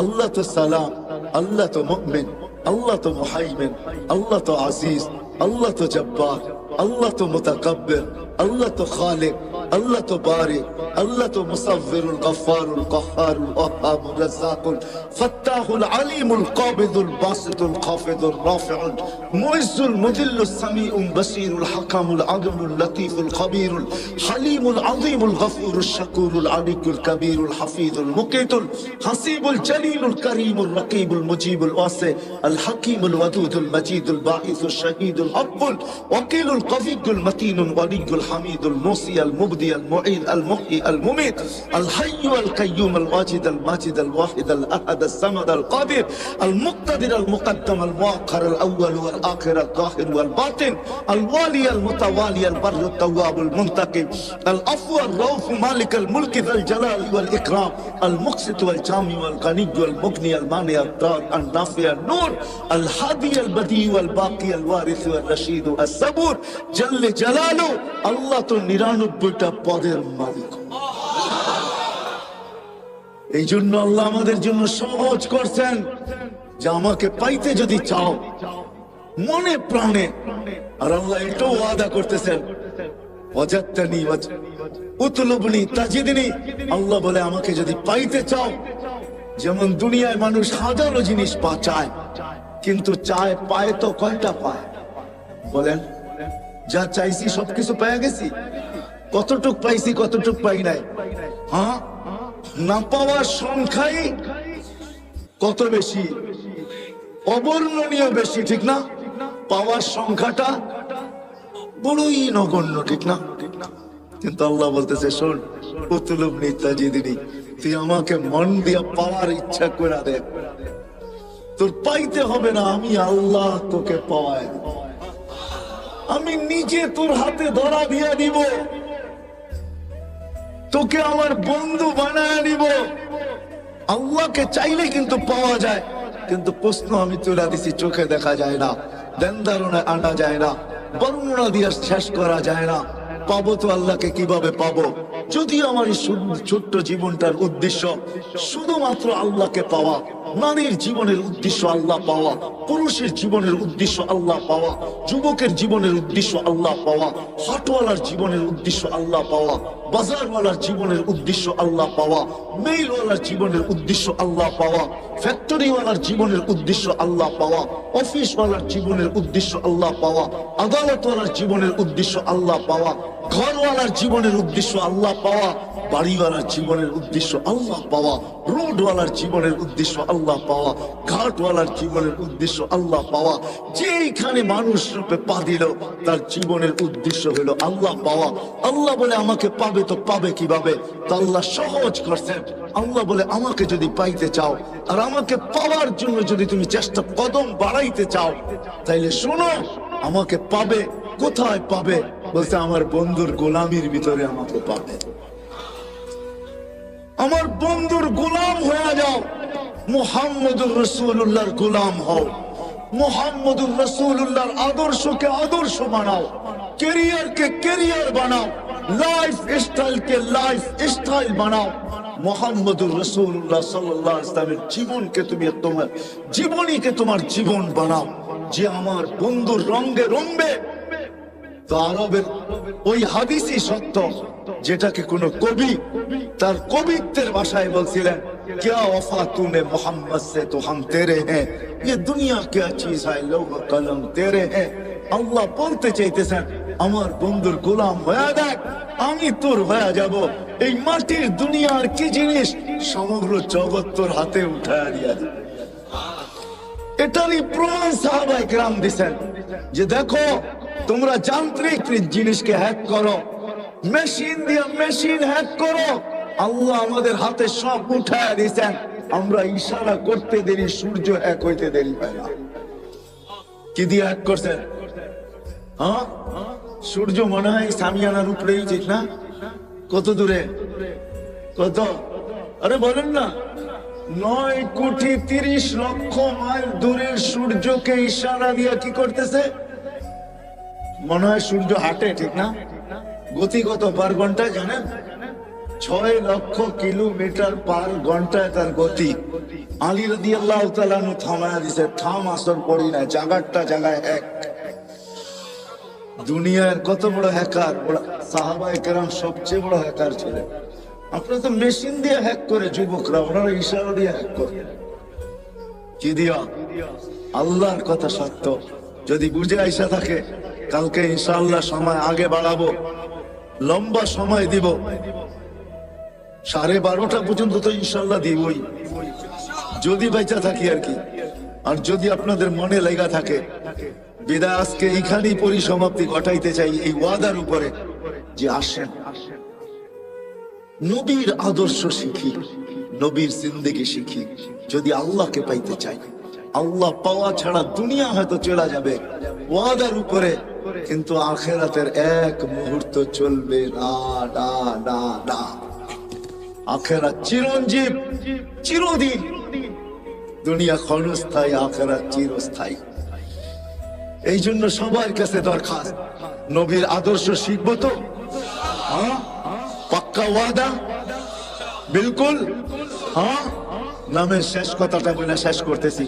আল্লাহ তো সালাম, আল্লাহ তো মুমিন, আল্লাহ তো মুহাইমিন, আল্লাহ তো আজিজ, আল্লাহ তো জব্বার, আল্লাহ তো মুতাকাব্বির, আল্লাহ তো খালিক, আল্লাহ তো বারি, আল্লাহ তো মুসাব্বিরুল গফফারুল কহ্হারুল ওয়াহ্হাবুর রাজ্জাকুল ফাত্তাহুল আলিমুল কাবিদুল বাসিতুল খাফিদুর রাফিউল মুইজ্জুল মুযিল্লুস সামিউল বাসীরুল হাকামুল আদলুল লতীফুল খবীরুল হালিমুল আযীমুল গফুরুশ শাকুরুল আলিকুল কবীরুল হাফিজুল মুকিতুল হাসিবুল জলিলুল করিমুল রকিবুল মুজিবুল ওয়াসি আল হাকিমুল ওয়াদুদুল মজিদুল বাঈসুশ শাহীদুল আব্বুল ওয়াকিলুল কবিয়ুল মতিনুল ওয়ালিয়ুল হামিদুল মুসি আল মুবদি আল মুঈদ আল মুহয়ি আল মুমীত আল হাইয়্যু আল কাইয়্যুম আল ওয়াজিদ আল মাজিদ আল ওয়াহিদ আল আহাদ আল সামাদ আল কাদির আল মুক্তাদির আল মুকদ্দম আল মুআখ্খার আল আউয়াল ওয়াল আখির আল যাহির ওয়াল বাতিন আল ওয়ালি আল মুতাওয়ালি আল বারর আল তাওয়াব আল মুনতাকিম আল আফু আল রাউফ মালিক আল মুলক যাল জালাল ওয়াল ইকরাম আল মুকসিত ওয়াল জামি ওয়াল গানি ওয়াল মুগনি আল মানি আল দার আল নাফি আল নূর আল হাদি আল বদি ওয়াল বাকি আল ওয়ারিস ওয়াল রশিদ আল সাবুর জাল্লে জালালু। আল্লাহ তো ৯৯টা পদের মালিক। এই জন্য আল্লাহ আমাদের জন্য সহজ করছেন যে আমাকে পাইতে যদি চাও মনে প্রাণে, আর আল্লাহ এটাও ওয়াদা করতেছেন ওয়াজাদতানি উতলুবনি তাজিদনি। আল্লাহ বলে আমাকে যদি পাইতে চাও, যেমন দুনিয়ায় মানুষ হাজারো জিনিস চায়, কিন্তু চায় পায় তো কয়টা পায়? বলেন, যা চাইছি সবকিছু পেয়ে গেছি? কতটুক পাইছি, কতটুক পাই নাই? হ্যাঁ, না পাওয়ার সংখ্যাই কত বেশি, অবর্ণনীয় বেশি, ঠিক না? পাওয়ার সংখ্যাটা বড়ই নগণ্য, ঠিক না? কিন্তু আল্লাহ বলতেছে, শোন, উতলুবনি তাজিদনি, তুই আমাকে মন দিয়া পাওয়ার ইচ্ছা করে দে, তোর পাইতে হবে না, আমি আল্লাহ তোকে পাওয়ায়, আমি নিজে তোর হাতে ধরা দিয়া দিব, তোকে আমার বন্ধু বানায় নিব। আল্লাহকে চাইলে কিন্তু পাওয়া যায়, কিন্তু প্রশ্ন আমি তুলে দিছি, চোখে দেখা যায় না, ধ্যান ধারণায় আনা যায় না, বর্ণনা দিয়ে শেষ করা যায় না। পাবো তো আল্লাহকে কিভাবে পাবো? যদি আমার এই ছোট্ট জীবনটার উদ্দেশ্য শুধুমাত্র আল্লাহকে পাওয়া, নারীর জীবনের উদ্দেশ্য আল্লাহ পাওয়া, পুরুষের জীবনের উদ্দেশ্য আল্লাহ পাওয়া, যুবকের জীবনের উদ্দেশ্য আল্লাহ পাওয়া, হাটওয়ালার জীবনের উদ্দেশ্য আল্লাহ পাওয়া, বাজারওয়ালার জীবনের উদ্দেশ্য আল্লাহ পাওয়া, মেইলওয়ালার জীবনের উদ্দেশ্য আল্লাহ পাওয়া, ফ্যাক্টরিওয়ালার জীবনের উদ্দেশ্য আল্লাহ পাওয়া, অফিসওয়ালার জীবনের উদ্দেশ্য আল্লাহ পাওয়া, আদালতওয়ালার জীবনের উদ্দেশ্য আল্লাহ পাওয়া, ঘরওয়ালার জীবনের উদ্দেশ্য আল্লাহ পাওয়া, বাড়িওয়ালার জীবনের উদ্দেশ্য আল্লাহ পাওয়া, রোডওয়ালার জীবনের উদ্দেশ্য আল্লাহ পাওয়া, ঘাটওয়ালার জীবনের উদ্দেশ্য আল্লাহ পাওয়া। যেইখানে মানুষ রূপে পা দিল তার জীবনের উদ্দেশ্য হলো আল্লাহ পাওয়া। আল্লাহ বলে আমাকে পাবে তো পাবে কিভাবে? তো আল্লাহ সহজ করছেন। আল্লাহ বলে আমাকে যদি পাইতে চাও আর আমাকে পাওয়ার জন্য যদি তুমি চেষ্টা কদম বাড়াইতে চাও, তাইলে শোনো, আমাকে পাবে। কোথায় পাবে? বলতে আমার বন্ধুর গোলামির ভিতরে আমাকে পাবে। আমার বন্ধুর গোলাম হয়ে যাও, মুহাম্মদুর রাসূলুল্লাহর গোলাম হও, মুহাম্মদুর রাসূলুল্লাহর আদর্শকে আদর্শ বানাও, ক্যারিয়ারকে ক্যারিয়ার বানাও, লাইফ স্টাইলকে লাইফ স্টাইল বানাও। মুহাম্মদুর রাসূলুল্লাহ সাল্লাল্লাহু আলাইহি ওয়াসাল্লামের জীবনকে তুমি তোমার জীবনীকে তোমার জীবন বানাও। যে আমার বন্ধুর রঙে রঙবে, তো আরবের ওই হাদিসই সত্য, যেটাকে কোন কবি তার কবিত্বের ভাষায় বলছিলেন, क्या वफा तूने मोहम्मद से तो हम तेरे हैं, ये दुनिया क्या चीज है, लौह कलम तेरे हैं। আল্লাহ বলতে চাইতেছেন, আমার বন্ধুর গোলাম হয়ে দেখ, আমি তোর হয়ে যাব। এই মাটির দুনিয়ার কি জিনিস, সমগ্র জগৎ তোর হাতে উঠায় দিয়া দিবে। এটারই প্রমাণ সাহাবায়ে কেরাম দিছেন যে দেখো, তোমরা যান্ত্রিক জিনিসকে হ্যাক করো, মেশিন দিয়ে মেশিন হ্যাক করো, আল্লাহ আমাদের হাতে সব উঠায় দিয়েছেন। আমরা ইশারা করতে দেরি, সূর্য হ্যাক হইতে দেরি হয় না। কি দিয়ে হ্যাক করছেন? হ্যাঁ, সূর্য মনে হয় সামিয়ানার উপরেই, ঠিক না? কত দূরে? কত? আরে বলেন না, 9,30,00,000 মাইল দূরের সূর্যকে ইশারা দিয়ে কি করতেছে? মনে হয় সূর্য হাঁটে, ঠিক না? গতি কত পার ঘন্টায় জানেন? 6 লক্ষ কিলোমিটার পার ঘন্টায় তার গতি। আলী রাদিয়াল্লাহু তাআলা নু থামায়া দিছে, থাম, আসর পড়ি না, জায়গাটা জায়গায় এক। দুনিয়ার কত বড় হ্যাকার, সাহাবায়ে কেরাম সবচেয়ে বড় হ্যাকার ছিলেন। আপনারা তো মেশিন দিয়ে হ্যাক করে, যুবকরা ওনারা ইশারা দিয়ে হ্যাক করে। কি দিয়া? আল্লাহর কথা সত্য। যদি বুঝে আইসা থাকে, কালকে ইনশাআল্লাহ সময় আগে বাড়াবো, লম্বা সময় দিব, 12:30 পর্যন্ত তো ইনশাআল্লাহ দিবই, যদি বেঁচে থাকি আর কি। আর যদি আপনাদের মনে লেগা থাকে, বিদায় আজকে এইখানেই পরিসমাপ্তি ঘটাইতে চাই এই ওয়াদার উপরে যে আসেন নবীর আদর্শ শিখি, নবীর জিন্দেগি শিখি। যদি আল্লাহকে পাইতে চাই, আল্লাহ পাওয়া ছাড়া দুনিয়া হয়তো চলে যাবে ওয়াদার উপরে, কিন্তু আখিরাতের এক মুহূর্ত চলবে না, না, না, না। আখিরাত চিরঞ্জীব, চিরদিন। দুনিয়া ক্ষণস্থায়ী, আখিরাত চিরস্থায়ী। এই জন্য সবার কাছে দরখাস্ত, নবীর আদর্শ শিখবো তো? হ্যাঁ, পাক্কা ওয়াদা? বিলকুল। হ্যাঁ, নামের শেষ কথাটা বলে শেষ করতেছি।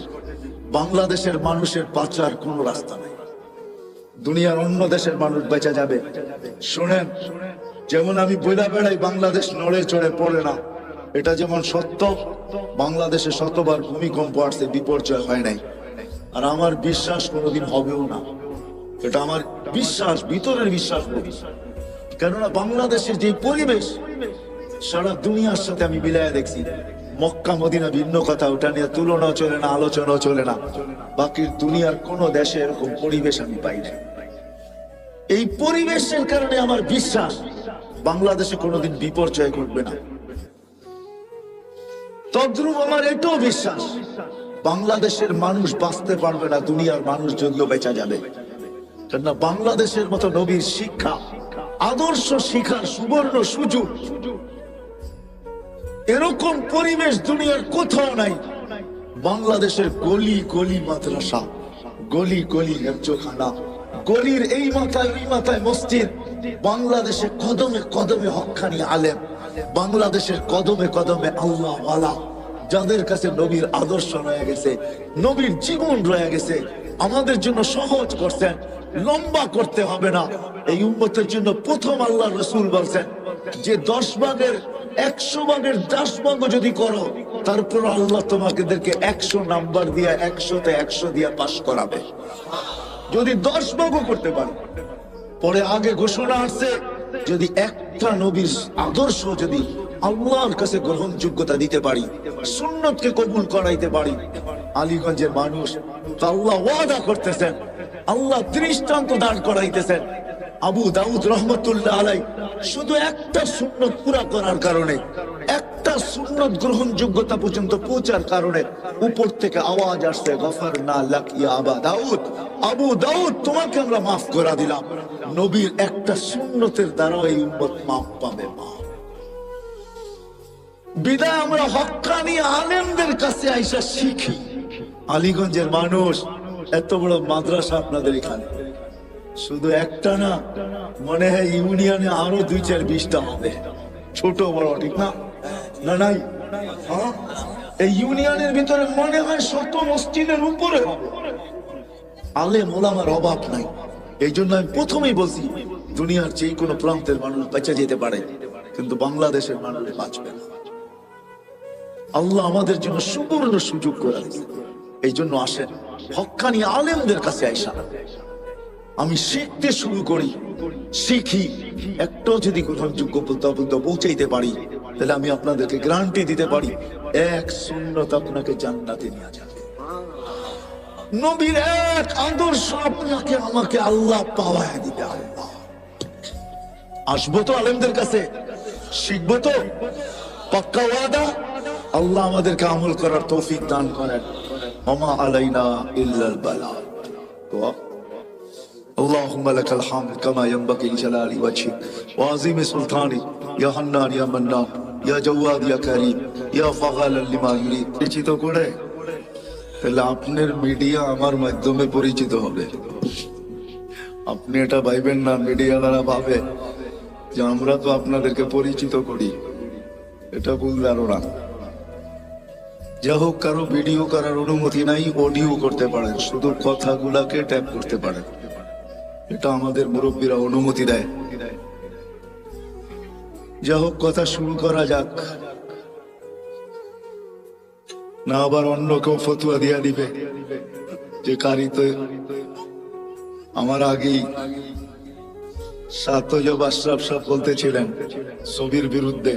বাংলাদেশের মানুষের বাঁচার কোনো রাস্তা নেই, দুনিয়ার অন্য দেশের মানুষ বেঁচে যাবে। শুনেন, যেমন আমি বইলা বেড়াই বাংলাদেশ নড়ে চড়ে পড়ে না, এটা যেমন সত্য, বাংলাদেশে শতবার ভূমিকম্প আসছে, বিপর্যয় হয় নাই। আর আমার বিশ্বাস কোনোদিন হবেও না, এটা আমার বিশ্বাস, ভিতরের বিশ্বাস। কেননা বাংলাদেশের যে পরিবেশ সারা দুনিয়ার সাথে আমি মিলাইয়া দেখছি। মক্কা মদিনা ভিন্ন কথা, ওটা নিয়ে তুলনা চলে না, আলোচনাও চলে না। বাকি দুনিয়ার কোন দেশে এরকম পরিবেশ আমি পাই না। এই পরিবেশের কারণে আমার বিশ্বাস বাংলাদেশে কোনোদিন বিপর্যয় ঘটবে না। তদ্রুপ আমার এটাও বিশ্বাস বাংলাদেশের মানুষ বাঁচতে পারবে না, দুনিয়ার মানুষ যদিও বেঁচে যাবে। কেননা বাংলাদেশের মতো নবীর শিক্ষা, আদর্শ শিখার সুবর্ণ সুযোগ, এরকম পরিবেশ দুনিয়ার কোথাও নাই। বাংলাদেশের গলি গলি মাদ্রাসা, গলি গলি হেফজোখানা, গলির এই মাথায় ওই মাথায় মসজিদ, বাংলাদেশে কদমে কদমে হক্কানি আলেম, বাংলাদেশের কদমে কদমে আল্লাহ ওয়ালা, যাদের কাছে নবীর আদর্শ রয়ে গেছে, নবীর জীবন রয়ে গেছে, আমাদের জন্য সহজ করছেন, লম্বা করতে হবে না। এই উম্মতের জন্য প্রথম আল্লাহ রসুল বলছেন যে 10 ভাগের 100 ভাগের 10 ভাগ যদি করো, তারপর আল্লাহ তোমাদেরকে 100 নাম্বার দিয়ে 100তে 100 দিয়ে পাস করাবে, যদি 10 ভাগও করতে পারো। পরে আগে ঘোষণা আসছে, যদি একটা নবীর আদর্শ যদি আল্লাহর কাছে গ্রহণযোগ্যতা দিতে পারি, সুন্নতকে কবুল করাইতে পারি, আলীগঞ্জের মানুষ আল্লাহ ওয়াদা করতেছেন, আল্লাহ দৃষ্টান্ত দাঁড় করাইতেছেন। আবু দাউদ রহমতুল্লাহ আলাই শুধু একটা সুন্নত পুরা করার কারণে, একটা সুন্নত গ্রহণযোগ্যতা পর্যন্ত পৌঁছার কারণে উপর থেকে আওয়াজ আসছে, গফরনা লাক ইয়া আবা দাউদ, আবু দাউদ তোমাকে আমরা মাফ করে দিলাম। নবীর একটা সুন্নতের দ্বারা এই উম্মত মাফ পাবে। বিদায় আমরা হক্কানি আলেমদের কাছে আইসা শিখি। আলীগঞ্জের মানুষ, এত বড় মাদ্রাসা আপনাদের এখানে, শুধু একটা না, মনে হয় ইউনিয়নে আরো 2-4-20টা হবে, ছোট বড়, ঠিক না? না নাই, এই ইউনিয়নের ভিতরে মনে হয় 100 মসজিদের উপরে হবে। আলেম ওলামার অভাব নাই। এই জন্য আমি প্রথমেই বলছি, দুনিয়ার যে কোনো প্রান্তের মানুষ বেঁচে যেতে পারে, কিন্তু বাংলাদেশের মানুষ বাঁচবে না। আল্লাহ আমাদের জন্য সুবর্ণ সুযোগ করে দিয়েছে। এই জন্য আসেন হক্কানি আলেমদের কাছে আইসা আমি শিখতে শুরু করি, শিখি। একটাও যদি গ্রহণযোগ্য পৌঁছাইতে পারি, তাহলে আমি আপনাদেরকে গ্যারান্টি দিতে পারি, এক সুন্নত আপনাকে জান্নাতে নিয়ে যাবে। নবীর এক আদর্শ আপনাকে আমাকে আল্লাহ পাওয়ায় দিবে। আল্লাহ আসবো তো আলেমদের কাছে, শিখবো তো, পাক্কা ওয়াদা। আল্লাহ আমাদেরকে আমল করার তৌফিক দান করেন। ওমা আলাইনা ইল্লাল বালাগ। اللهم لك الحمد كما ينبغي لجلال وجهك وعظيم سلطانك يا حنان يا منان يا جواد يا كريم يا فعال لما يريد। পরিচিত করে তাহলে আপনার মিডিয়া আমার মাধ্যমে পরিচিত হবে। আপনি এটা ভাইবেন না মিডিয়া দ্বারা ভাবে যে আমরা তো আপনাদেরকে পরিচিত করি, এটা ভুল ধারণা। যা হোক, কারো ভিডিও করার অনুমতি নাই, অডিও করতে পারেন, শুধু কথাগুলাকে ট্যাপ করতে পারেন, এটা আমাদের মুরব্বীরা অনুমতি দেয়। যা হোক, কথা শুরু করা যাক, না আবার অন্য কেউ ফতুয়া দিয়া দিবে যে কারিতে। আমার আগেই সাতজব আশরাফ সাহেব বলতেছিলেন ছবির বিরুদ্ধে,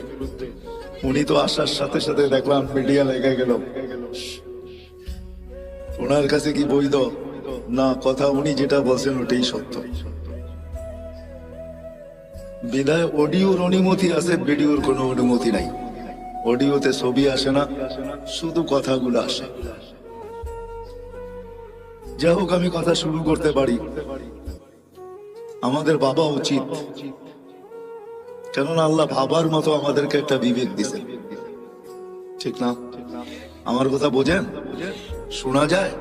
উনি তো আসার সাথে সাথে দেখলাম মিডিয়া লেগে গেল। ওনার কাছে কি বৈধ না? কথা উনি যেটা বলছেন ওটাই সত্য। বিদায় অডিওর অনুমতি আছে, ভিডিওর কোনো অনুমতি নাই। অডিওতে ছবি আসে না, শুধু কথাগুলো আসে। যাই হোক, আমি কথা শুরু করতে পারি। আমাদের ভাবা উচিত, কেননা আল্লাহ ভাবার মতো আমাদেরকে একটা বিবেক দিয়েছেন, ঠিক না? আমার কথা বোঝেন? শোনা যায়?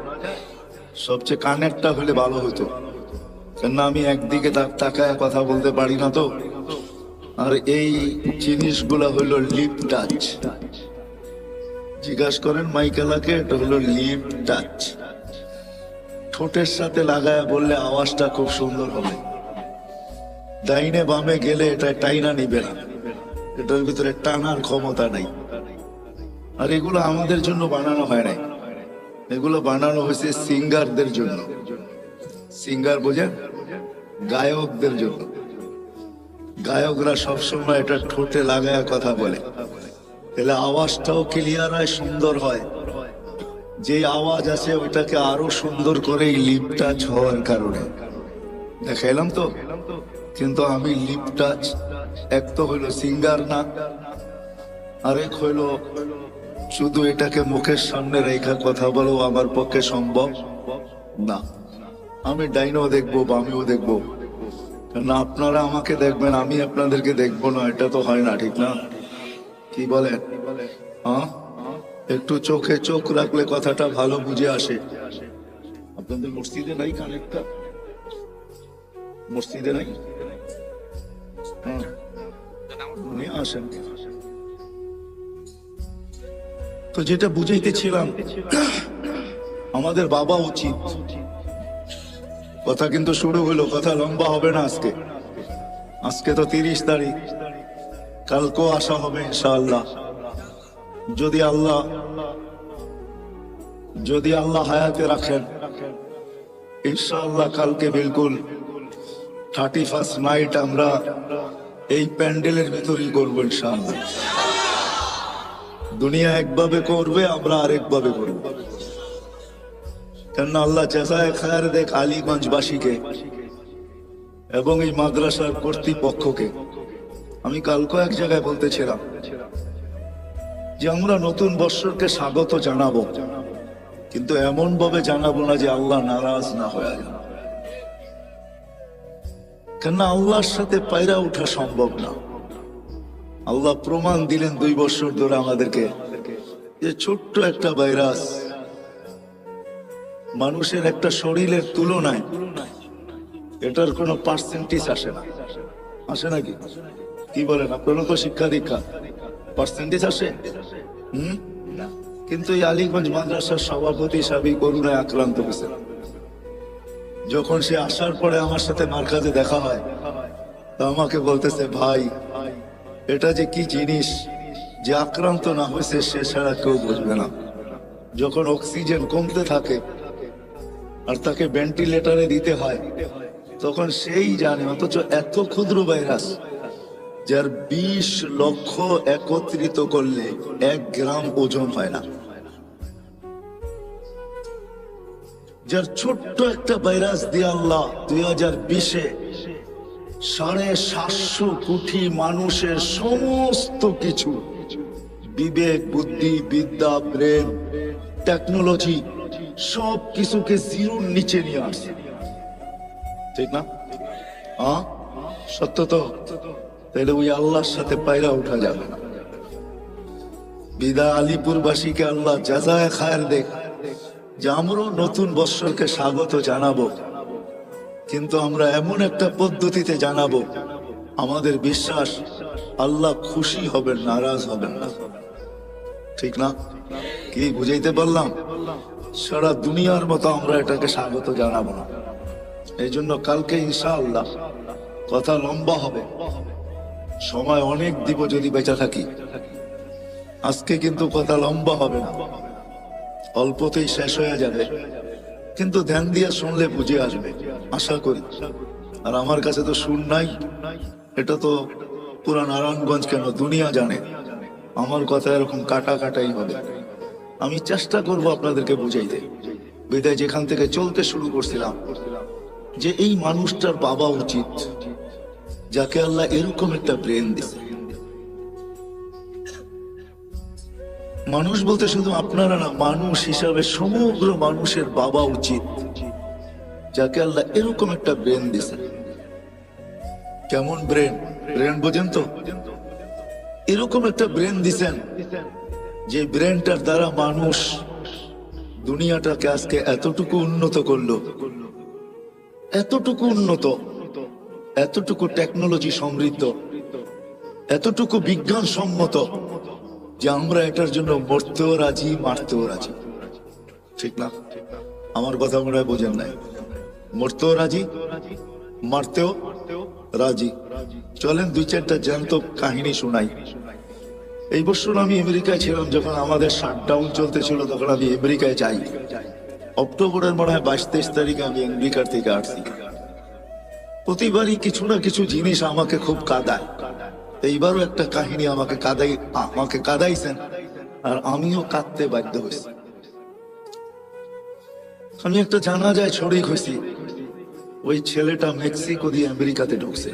সবচেয়ে কানেক্টটা হলে ভালো হতো, কেননা আমি একদিকে তাকায় কথা বলতে পারি না তো। আর এই জিনিসগুলা হলো লিপ টাচ। জিজ্ঞাসা করেন মাইকেলাকে, এটা হলো লিপ টাচ। ঠোঁটের সাথে লাগায় বললে আওয়াজটা খুব সুন্দর হবে, ডাইনে বামে গেলে এটা টাইনা নিবে না, এটার ভিতরে টানার ক্ষমতা নাই। আর এগুলো আমাদের জন্য বানানো হয় নাই, এগুলো বানানো হয়েছে সিঙ্গারদের জন্য। সিঙ্গার বোঝেন? গায়কদের জন্য। গায়করা সবসময় এটা ঠোঁটে লাগায় কথা বলে, তাহলে আওয়াজটাও ক্লিয়ার হয়, সুন্দর হয়। যে আওয়াজ আছে ওইটাকে আরো সুন্দর করে লিপ টাচ হওয়ার কারণে দেখাইলাম তো। কিন্তু আমি লিপ টাচ, এক তো হইলো সিঙ্গার না, আরেক হইলো শুধু এটাকে মুখের সামনে রেখা কথা বলো আমার পক্ষে সম্ভব না। আমি ডাইনও দেখবো, বামেও দেখবো, কারণ আপনারা আমাকে দেখবেন, আমি আপনাদেরকে দেখবো না, এটা তো হয় না, ঠিক না? কি বলেন? হ্যাঁ, একটু চোখে চোখ রাখলে কথাটা ভালো বুঝে আসে। আপনাদের মসজিদে নাই কানেক্টটা? মসজিদে নাই? আসেন। তো যেটা বুঝাইতেছিলাম, আমাদের বাবা উচিত, কথা কিন্তু শুরু হলো, কথা লম্বা হবে না আজকে। আজকে তো 30 তারিখ, কালকেও আসা হবে ইনশাআল্লাহ। যদি আল্লাহ হায়াতে রাখেন, ইনশাআল্লাহ কালকে বিলকুল 31st নাইট আমরা এই প্যান্ডেলের ভিতরেই করবো ইনশাআল্লাহ। দুনিয়া একভাবে করবে, আমরা আরেকভাবে করব। কেননা আল্লাহ জাযায়ে খায়ের দেখ আলীগঞ্জবাসীকে এবং এই মাদ্রাসার কর্তৃপক্ষকে। আমি কালকে এক জায়গায় বলতেছিলাম যে আমরা নতুন বৎসরকে স্বাগত জানাবো, কিন্তু এমন ভাবে জানাবো না যে আল্লাহ নারাজ না হয়ে যান। কেননা আল্লাহর সাথে পায়রা ওঠা সম্ভব না। আল্লাহ প্রমাণ দিলেন 2 বছর ধরে আমাদেরকে যে ছোট্ট একটা ভাইরাস মানুষের একটা শরীরের তুলনায় এটার কোনো পার্সেন্টেজ আসে না। আসে নাকি? কি বলেন আপনারা? তো শিক্ষা দীক্ষা পার্সেন্টেজ আসে কিন্তু এই আলীগঞ্জ মাদ্রাসার সভাপতি সাহেব করুণায় আক্রান্ত হয়েছে। যখন সে আসার পরে আমার সাথে মার্কাজে দেখা হয়, তো আমাকে বলতেছে, ভাই এটা যে কি জিনিস, যে আক্রান্ত না হয়েছে সে ছাড়া কেউ বুঝবে না। যখন অক্সিজেন কমতে থাকে আর তাকে ভেন্টিলেটরে দিতে হয়, তখন সেই জানে। অথচ এত ক্ষুদ্র ভাইরাস যার 20 লক্ষ একত্রিত করলে 1 গ্রাম ওজন হয় না, যার ছোট্ট একটা ভাইরাস দিয়ে আল্লাহ 2020-এ 750 কোটি মানুষের সমস্ত কিছু, বিবেক, বুদ্ধি, বিদ্যা, ব্রেন, টেকনোলজি, সব কিছুকে জিরোর নিচে নিয়ে আসছে। ঠিক না? সত্য তো? তাহলে ওই আল্লাহর সাথে পায়রা উঠা যাবে না। বিদা আলীপুরবাসীকে আল্লাহ জাযায়ে খায়ের দেখ যে আমরাও নতুন বৎসরকে স্বাগত জানাবো, কিন্তু আমরা এমন একটা পদ্ধতিতে জানাবো, আমাদের বিশ্বাস আল্লাহ খুশি হবেন, নারাজ হবেন না। ঠিক না? কি বুঝাইতে পারলাম? সারা দুনিয়ার মতো আমরা এটাকে স্বাগত জানাবো না। এই জন্য কালকে ইনশাআল্লাহ কথা লম্বা হবে, সময় অনেক দিব যদি বেঁচে থাকি। আজকে কিন্তু কথা লম্বা হবে না, অল্পতেই শেষ হয়ে যাবে, কিন্তু ধ্যান দিয়ে শুনলে বুঝে আসবে আশা করি। আর আমার কাছে তো সুর নাই, এটা তো পুরা নারায়ণগঞ্জ কেন দুনিয়া জানে আমার কথা এরকম কাটা কাটাই হবে। আমি চেষ্টা করব আপনাদেরকে বুঝাইতে। বিদায় যেখান থেকে চলতে শুরু করছিলাম, যে এই মানুষটার বাবা উচিত যাকে আল্লাহ এরকম একটা ব্রেন দিছে। মানুষ বলতে শুধু আপনারা না, মানুষ হিসাবে সমগ্র মানুষের বাবা উচিত যাকে আল্লাহ এরকম একটা ব্রেন দিছে। কেমন ব্রেন? ব্রেন বোঝেন তো? এরকম একটা ব্রেন দিছেন যে ব্রেনটার দ্বারা মানুষ দুনিয়াটাকে আজকে এতটুকু উন্নত করলো, এতটুকু উন্নত, এতটুকু টেকনোলজি সমৃদ্ধ, এতটুকু বিজ্ঞান সম্মত যে আমরা এটার জন্য মরতেও রাজি, মারতেও রাজি। ঠিক না? আমার কথা মনে হয় বোঝেন নাই। মরতেও রাজি, মারতেও রাজি। চলেন 2-4টা জ্যান্ত কাহিনী শোনাই। এই বছর আমি আমেরিকায় ছিলাম, যখন আমাদের শাটডাউন চলতেছিল, তখন আমি আমেরিকায় যাই। অক্টোবরের মনে হয় 22-23 তারিখে আমি আমেরিকার থেকে আসছি। প্রতিবারই কিছু না কিছু জিনিস আমাকে খুব কাঁদায়। এইবারও একটা কাহিনী আমাকে কাঁদাইছেন, আর আমিও কাঁদতে বাধ্য হয়েছি। আমি একটা জানাজায় শরীক হয়েছি। ওই ছেলেটা মেক্সিকো দিয়ে আমেরিকাতে ঢুকছে,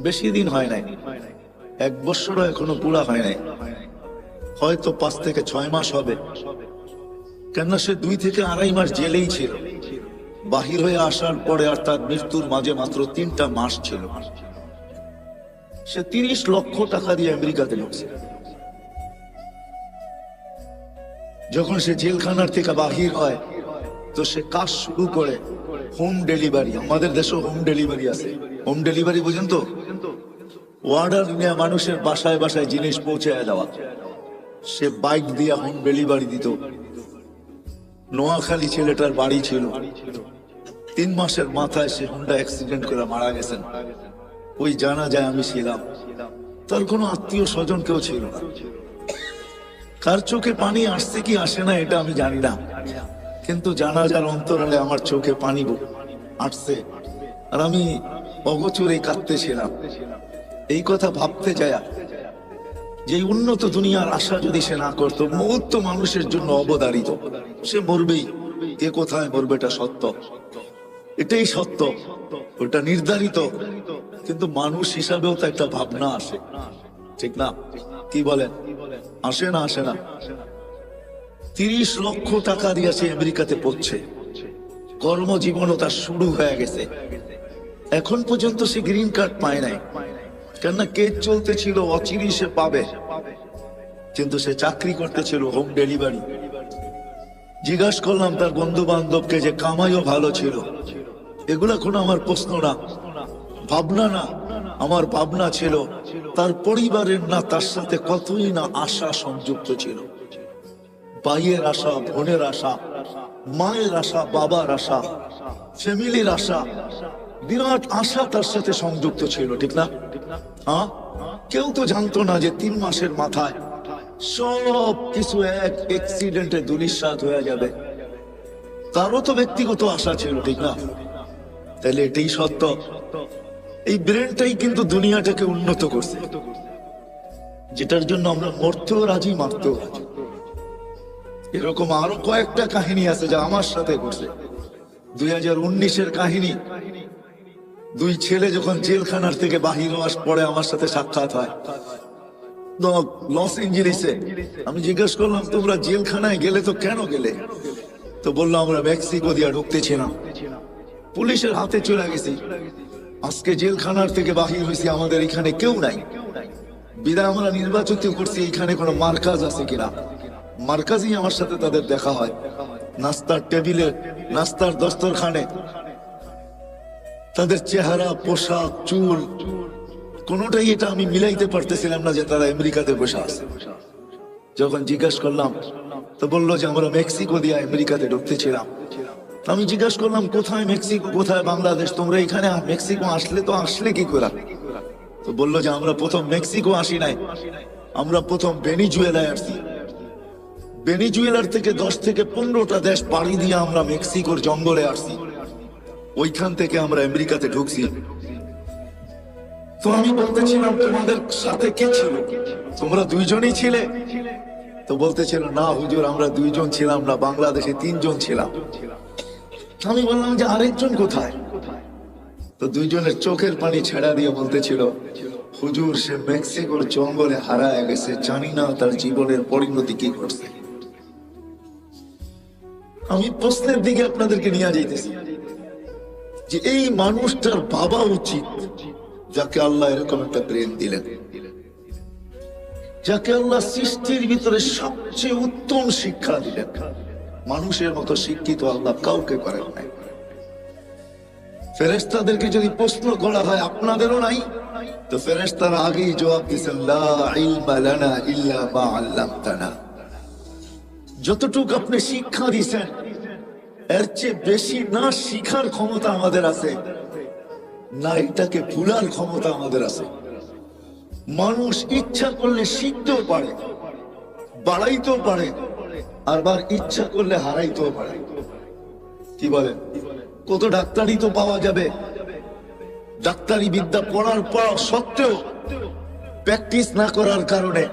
বেশি দিন হয় নাই, 1 বছরও এখনো পুরা হয় নাই, হয়তো 5 থেকে 6 মাস হবে। কেননা সে 2 থেকে 2.5 মাস জেলেই ছিল। বাহির হয়ে আসার পরে আর তার মৃত্যুর মাঝে মাত্র 3টা মাস ছিল। সে 30 লক্ষ টাকা দিয়ে আমেরিকাতে ঢুকছে। যখন সে জেলখানার থেকে বাহির হয়, তো সে কাজ শুরু করে হোম ডেলিভারি। আমাদের দেশে হোম ডেলিভারি আছে। হোম ডেলিভারি বুঝেন তো? অর্ডার নিয়ে মানুষের বাসায় বাসায় জিনিস পৌঁছে দেওয়া। সে বাইক দিয়ে হোম ডেলিভারি দিত। নোয়াখালী ছেলেটার বাড়ি ছিল। 3 মাসের মাথায় সে হুন্ডা অ্যাক্সিডেন্ট করে মারা গেছেন। ওই জানা যায় আমি ছিলাম। তার কোনো আত্মীয় স্বজন কেউ ছিল না। কার চোখে পানি আসছে কি আসে না এটা আমি জানি না, কিন্তু জানাজার অন্তরালে আমার চোখে পানি আসছে। আর আমি অগোচরে কাঁদতেছিলাম এই কথা ভাবতে যায় যে উন্নত দুনিয়ার আশা যদি সে না করতো, মৌত তো মানুষের জন্য অবধারিত, সে মরবেই। কে কোথায় মরবে এটা সত্য, এটাই সত্য, ওটা নির্ধারিত। কিন্তু মানুষ হিসাবেও তো একটা ভাবনা আসে, ঠিক না? কি বলেন, আসে না? আসে না? 30 লক্ষ টাকা দিয়ে সে আমেরিকাতে পড়ছে। কর্মজীবনও তার শুরু হয়ে গেছে। এখন পর্যন্ত সে গ্রিন কার্ড পায় নাই, কেননা কেস চলতেছিল, অচিরেই সে পাবে। কিন্তু সে চাকরি করতেছিল হোম ডেলিভারি। জিজ্ঞাসা করলাম তার বন্ধু বান্ধবকে যে কামাইও ভালো ছিল। এগুলা কোনো আমার প্রশ্ন না, ভাবনা না। আমার ভাবনা ছিল তার পরিবারের না তার সাথে কতই না আশা সংযুক্ত ছিল। ভাইয়ের আশা, বোনের আশা, মায়ের আশা, বাবার আশা, ফ্যামিলির আশা, বিরাট আশা তার সাথে সংযুক্ত ছিল, ঠিক না? হ্যাঁ, কেউ তো জানতো না যে 3 মাসের মাথায় সব কিছু এক অ্যাক্সিডেন্টে ধূলিসাৎ হয়ে যাবে। তারও তো ব্যক্তিগত আশা ছিল, ঠিক না? তাহলে এটাই সত্য। এই ব্রেনটাই কিন্তু দুনিয়াটাকে উন্নত করছে, যেটার জন্য আমরা মরতেও রাজি, মারতেও রাজি। এরকম আরো কয়েকটা কাহিনী আছে যা আমার সাথে ঘটছে। 2019-এর কাহিনী। 2 ছেলে যখন জেলখানার থেকে বাহির হওয়ার পরে আমার সাথে সাক্ষাৎ হয় লস এঞ্জেলিসে। আমি জিজ্ঞেস করলাম তোমরা জেলখানায় গেলে তো কেন গেলে? তো বললো আমরা মেক্সিকো দিয়ে ঢুকতেছিলাম, পুলিশের হাতে চলে গেছি। আজকে জেলখানার থেকে বাহির হয়েছি, আমাদের এখানে কেউ নাই। বিদায় আমরা নির্বাচিত করছি এখানে কোনো মার্কাজ আছে কিনা। মার্কাজই আমার সাথে তাদের দেখা হয়। নাস্তার টেবিলে, নাস্তার দস্তরখানে তাদের চেহারা, পোশাক, চুল, কোনোটাই এটা আমি মিলাইতে পারতেছিলাম না যে তারা আমেরিকাতে বসে আছে। যখন জিজ্ঞাসা করলাম তো বললো যে আমরা মেক্সিকো দিয়ে আমেরিকাতে ঢুকতেছিলাম। আমি জিজ্ঞাসা করলাম কোথায় মেক্সিকো, কোথায় বাংলাদেশ? তোমরা এখানে মেক্সিকো আসলে তো আসলে কি করে? তো বললো যে আমরা প্রথম মেক্সিকো আসি নাই, আমরা প্রথম ভেনিজুয়েলায় আসছি। ভেনিজুয়েলার থেকে 10 থেকে 15টা দেশ পাড়ি দিয়ে আমরা মেক্সিকোর জঙ্গলে আসছি। ওইখান থেকে আমরা আমেরিকাতে ঢুকছি। তো আমি বলতেছিলাম তোমাদের সাথে কে ছিল? তোমরা 2 জনই ছিলে? তো বলতেছিল না হুজুর, আমরা 2 জন ছিলাম না, বাংলাদেশে 3 জন ছিলাম। আমি বললাম যে আরেকজন কোথায়? তো 2 জনের চোখের পানি ছেড়া দিয়ে বলতেছিল হুজুর সে মেক্সিকোর জঙ্গলে হারায় গেছে, জানি না তার জীবনের পরিণতি কি করছে। আমি প্রশ্নের দিকে আপনাদেরকে নিয়ে যাইতেছি যে এই মানুষটার ভাবা উচিত যাকে আল্লাহ এরকম একটা ব্রেন দিলেন, যাকে আল্লাহ সৃষ্টির ভিতরে সবচেয়ে উত্তম শিক্ষা দিলেন। মানুষের মতো শিক্ষিত আল্লাহ কাউকে করেন নাই। ফেরেশতাদেরকে যদি প্রশ্ন করা হয় আপনাদেরও নাই, তো ফেরেশতারা আগেই জবাব দিয়েছেন লা ইলমা লানা ইল্লা মা আল্লামতানা। যতটুকু আপনি শিক্ষা দিয়েছেন এর চেয়ে বেশি না শিখার ক্ষমতা আমাদের আছে, না এটাকে ভুলার ক্ষমতা আমাদের আছে। মানুষ ইচ্ছা করলে শিখতেও পারে, বাড়াইতেও পারে, আবার ইচ্ছা করলে হারাইতেও পারে। কি বলেন? কত ডাক্তারি তো পাওয়া যাবে, ডাক্তারি বিদ্যা পড়ার পর সত্ত্বেও প্র্যাকটিস না করার কারণে,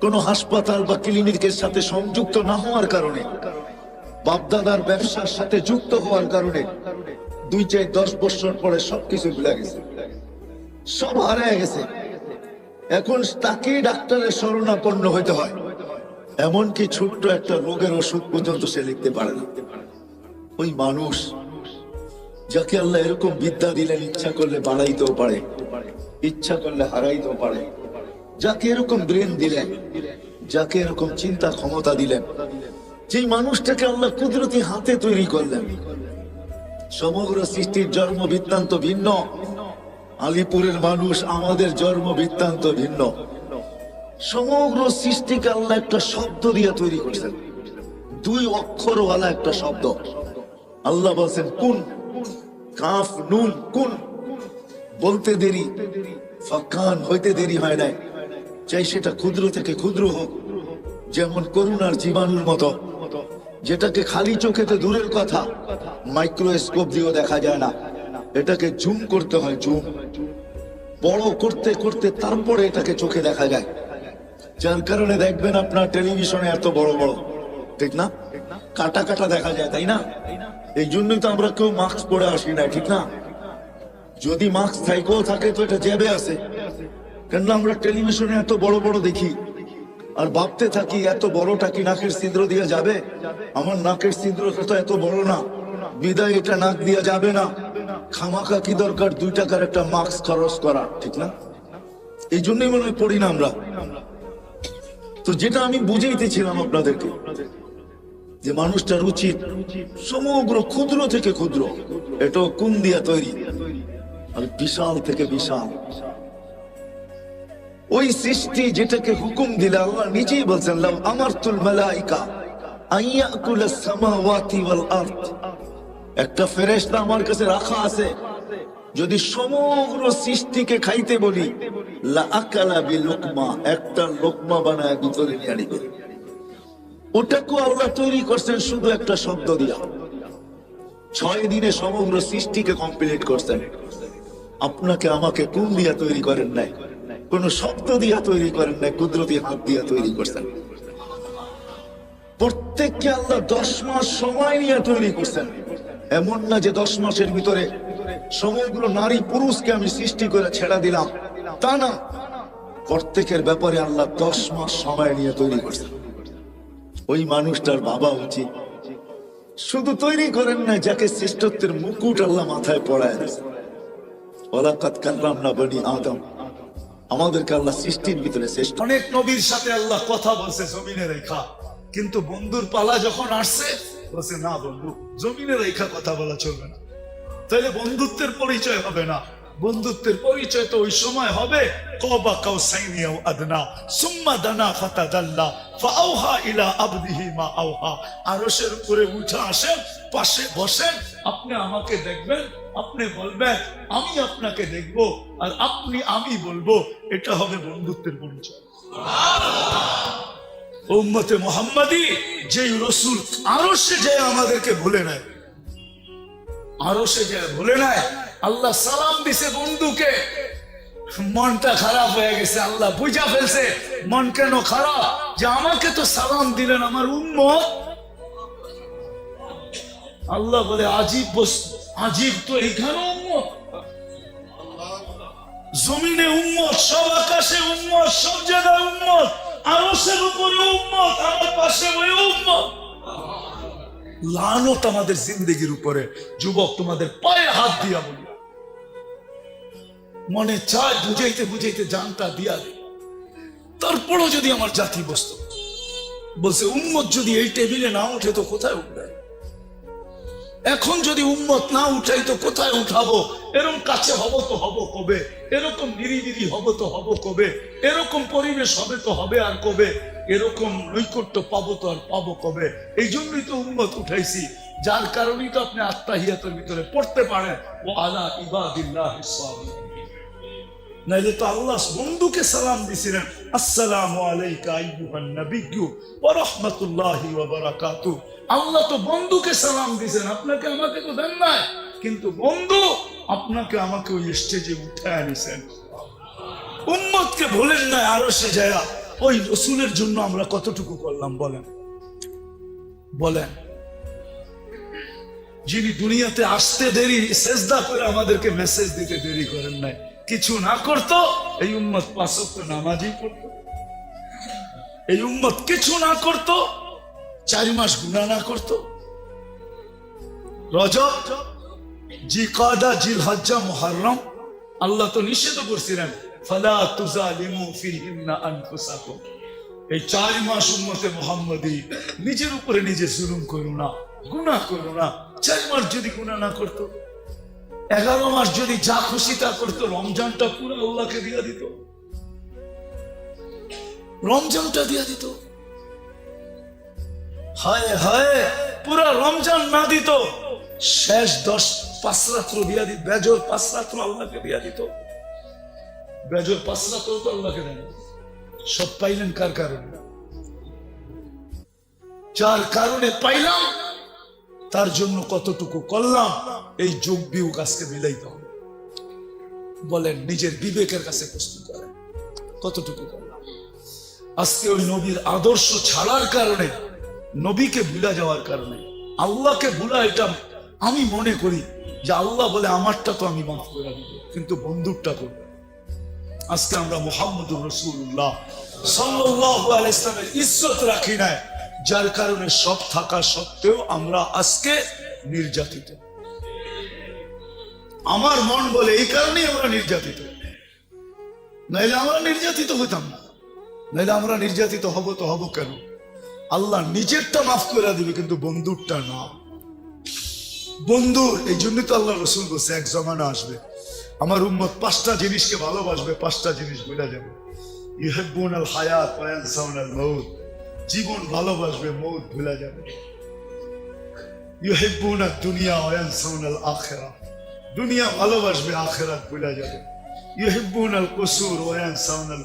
কোন হাসপাতাল বা ক্লিনিকের সাথে সংযুক্ত না হওয়ার কারণে, বাপদাদার ব্যবসার সাথে যুক্ত হওয়ার কারণে 2-10 বছর পরে সবকিছু ভুলে গেছে, সব হারিয়ে গেছে। এখন তাকে ডাক্তারের শরণাপন্ন হইতে হয়। এমনকি ছোট্ট একটা রোগের ওষুধ পর্যন্ত সে লিখতে পারে না। ওই মানুষ যাকে আল্লাহ এরকম বিদ্যা দিলেন, ইচ্ছা করলে বাড়াইতেও পারে, ইচ্ছা করলে হারাইতেও পারে, যাকে এরকম ব্রেন দিলেন, যাকে এরকম চিন্তা ক্ষমতা দিলেন, যে মানুষটাকে আল্লাহ কুদরতি হাতে তৈরি করলেন। সমগ্র সৃষ্টির জন্ম বৃত্তান্ত ভিন্ন, আলিপুরের মানুষ, আমাদের জন্ম বৃত্তান্ত ভিন্ন। সমগ্র সৃষ্টিকে আল্লাহ একটা শব্দ দিয়ে তৈরি করছেন, 2 অক্ষরওয়ালা একটা শব্দ। আল্লাহ বলছেন কুন, কাফ নুন কুন। বলতে দেরি, ফাকান হইতে দেরি হয় নাই, চাই সেটা ক্ষুদ্র থেকে ক্ষুদ্র হোক। যেমন করুণার জীবাণুর মতো, যেটাকে খালি চোখেতে দূরের কথা, মাইক্রোস্কোপ দিয়েও দেখা যায় না, এটাকে জুম করতে হয়, জুম বড় করতে করতে তারপরে এটাকে চোখে দেখা যায়। যার কারণে দেখবেন আপনার টেলিভিশনে এত বড় বড়, ঠিক না, কাটা কাটা দেখা যায়, তাই না? এই জন্যই তো আমরা কেউ মাস্ক পরে আসি না, ঠিক না? যদি মাস্ক থাইকেও থাকে তো এটা জেবে আছে, কেন আমরা টেলিভিশনে এত বড় বড় দেখি আর ভাবতে থাকি এত বড়টা কি নাকের ছিদ্র দিয়ে যাবে? আমার নাকের ছিদ্রটা তো এত বড় না, বিদায় এটা নাক দিয়ে যাবে না, খামাখা কি দরকার 2 টাকার একটা মাস্ক খরচ করা, ঠিক না? এই জন্যই মনে হয় পড়ি না আমরা। তো যেটা আমি বুঝাইতেছিলাম আপনাদেরকে, যে মানুষটার উচিত সমগ্র ক্ষুদ্র থেকে ক্ষুদ্র, এটাও কোন দিয়া তৈরি, আর বিশাল থেকে বিশাল ওই সৃষ্টি যেটাকে হুকুম দিলে আল্লাহ নিজেই বলছেন লাউ আমারতুল মালাইকা আইয়াকুলাস সামাওয়াতি ওয়াল আরদ। একটা ফেরেশতা আমার কাছে রাখা আছে, যদি সমগ্র সৃষ্টিকে খাইতে বলি লা আকালা বিলুকমা, একটা লোকমা বানায় ভিতরে নিয়ে আনিবে। ওটাকে আল্লাহ তৈরি করছেন শুধু একটা শব্দ দিয়া। 6 দিনে সমগ্র সৃষ্টিকে কমপ্লিট করছেন। আপনাকে আমাকে কোন দিয়া তৈরি করেন নাই, কোন শব্দ দিয়া তৈরি করেন নাই, কুদরতি হাত দিয়া তৈরি করছেন। প্রত্যেককে আল্লাহ 10 মাস সময় নিয়ে তৈরি করছেন। এমন না যে 10 মাসের ভিতরে সমগ্র নারী পুরুষকে আমি সৃষ্টি করে ছেড়া দিলাম, তা না। প্রত্যেকের ব্যাপারে আল্লাহ 10 মাস সময় নিয়ে তৈরি করছেন। ওই মানুষটার বাবা উচিত শুধু তৈরি করেন না, যাকে শ্রেষ্ঠত্বের মুকুট আল্লাহ মাথায় পড়ায় দিয়েছেন। ওয়ালাকাদ কাররামনা বনি আদম, আমাদেরকে আল্লাহ সৃষ্টির ভিতরে শ্রেষ্ঠ। অনেক নবীর সাথে আল্লাহ কথা বলছে জমিনে রেখা, কিন্তু বন্ধুর পালা যখন আসছে বলছে না বন্ধু, জমিনে রেখা কথা বলা চলবে না, তাহলে বন্ধুত্বের পরিচয় হবে না। বন্ধুত্বের পরিচয় তো ওই সময় হবে কবা কাউসাইনি আও আদনা সুম্মা দানা ফাতাদাল্লা ফাআওহা ইলা আবদিহি মা আওহা। আরশের উপরে উঠে আসেন, পাশে বসেন, আপনি আমাকে দেখবেন, আপনি বলবেন আমি আপনাকে দেখব, আর আপনি আমি বলবো। এটা হবে বন্ধুত্বের পরিচয়। উম্মতে মুহাম্মাদি যেই রাসূল আরশে যায় আমাদেরকে ভুলে নেয়, আরশে যায় ভুলে নেয়। আল্লাহ সালাম দিছে বন্ধুকে, মনটা খারাপ হয়ে গেছে, আল্লাহ বুঝা ফেলছে মন কেন খারাপ, যে আমাকে তো সালাম দিলেন আমার উম্মত। আল্লাহ বলে আজীব বস্তু, আজীব তো এইখানে উম্মত, জমিনে উম্মত, সব আকাশে উম্মত, সব জায়গায় উম্মত, আরশের উপরে উম্মত, আমার পাশে ওই উম্মত। লানত আমাদের জিন্দগির উপরে। যুবক, তোমাদের পায়ে হাত দিয়া বলি, মনে চায় বুঝাইতে বুঝাইতে জানটা দিয়া দে। তারপরও যদি আমার জাতি বসত, বলছে উম্মত যদি এই টেবিলে না উঠে তো কোথায় উঠবে? এখন যদি উম্মত না উঠাই তো কোথায় উঠাবো? এরকম কাছে হব তো হব কবে? এরকম নিরিবিরি হব তো হব কবে? এরকম পরিবেশ হবে তো হবে আর কবে? এরকম নৈকট্য পাবো তো আর পাবো কবে? এই জন্যই তো উম্মত উঠাইছি, যার কারণেই তো আপনি আত্তাহিয়াতের ভিতরে পড়তে পারেন ও আলা ইবাদিল্লাহিস সালিহিন। নাইলে তো আল্লাহ বন্ধুকে সালাম দিছিলেন, আসসালামু আলাইকা আইয়ুহান নাবিয়্যু ওয়া রাহমাতুল্লাহি ওয়া বারাকাতুহু। আল্লাহ তো বন্ধুকে সালাম দিছেন, আপনাকে আমাকে তো দেন নাই, কিন্তু বন্ধু আপনাকে আমাকে ওই স্টেজে উঠায় আনিছেন। উম্মতকে ভুলেন না। আরশে যায় ওই রাসূলের জন্য আমরা কতটুকু করলাম বলেন? বলেন, যিনি দুনিয়াতে আসতে দেরি, সেজদা করে আমাদেরকে মেসেজ দিতে দেরি করেন নাই, কিছু না করতো এই উম্মত 5 ওয়াক্ত নামাজই পড়তো। এই উম্মত কিছু না করতো, 4 মাস গুনাহ না করতো। রজব, জিকাদা, জিলহজ্জা, মুহররম আল্লাহ তো নিষেধ করছিলেন, ফালা তুজালিমু ফিহিন্না আনফুসাকুম। এই 4 মাস উম্মতে মুহাম্মাদি নিজের উপরে নিজে জুলুম করো না, গুনাহ করো না। 4 মাস যদি গুনাহ না করতো, 11 মাস যদি যা খুশি তা করতো, রমজানটা পুরো আল্লাহকে দিয়ে দিত, রমজানটা দিয়ে দিত। হায় হায়, পুরা রমজান না দিত, শেষ 5 রাত্র দিয়া দিত, বেজর 5 রাত্র আল্লাহকে দিয়া দিত। বেজর 5 রাত্র তো আল্লাহকে দেন। সব পাইলেন কার কারণে? যার কারণে পাইলাম তার জন্য কতটুকু করলাম, এই যোগ বিয়োগ আজকে মিলাইতে হবে। বলেন, নিজের বিবেকের কাছে প্রশ্ন করেন, কতটুকু করলাম আজকে? ওই নবীর আদর্শ ছাড়ার কারণে, নবীকে ভুলা যাওয়ার কারণে, আল্লাহকে ভুলা, এটা আমি মনে করি যে আল্লাহ বলে আমারটা তো আমি মাফ করে দিব, কিন্তু বন্ধুরটা করবে। আজকে আমরা মুহাম্মদুর রাসূলুল্লাহ সাল্লাল্লাহু আলাইহি ওয়াসাল্লামের ইজ্জত রাখি না, যার কারণে সব থাকা সত্ত্বেও আমরা আজকে নির্যাতিত। আমার মন বলে এই কারণেই আমরা নির্যাতিত, নাইলে আমরা নির্যাতিত হইতাম না। নাইলে আমরা নির্যাতিত হব তো হব কেন? আল্লাহ নিজেরটা মাফ করে দিবে, কিন্তু বন্ধুরটা না। বন্ধুর এই জন্য তো আল্লাহ রসুল বলছে, এক জমানা আসবে আমার উম্মত 5টা জিনিসকে ভালোবাসবে, 5টা জিনিস ভুলে যাবে। ইউহিব্বুনাল হায়াত ওয়া ইয়ানসাউনাল মাউত, জীবন ভালোবাসবে, মৌত ভুলে যাবে। ইউহিব্বুনাদ দুনিয়া ওয়া ইয়ানসাউনাল আখিরাহ, দুনিয়া ভালোবাসবে, আখিরাত ভুলে যাবে। ইউহিব্বুনাল কুসুর ওয়া ইয়ানসাউনাল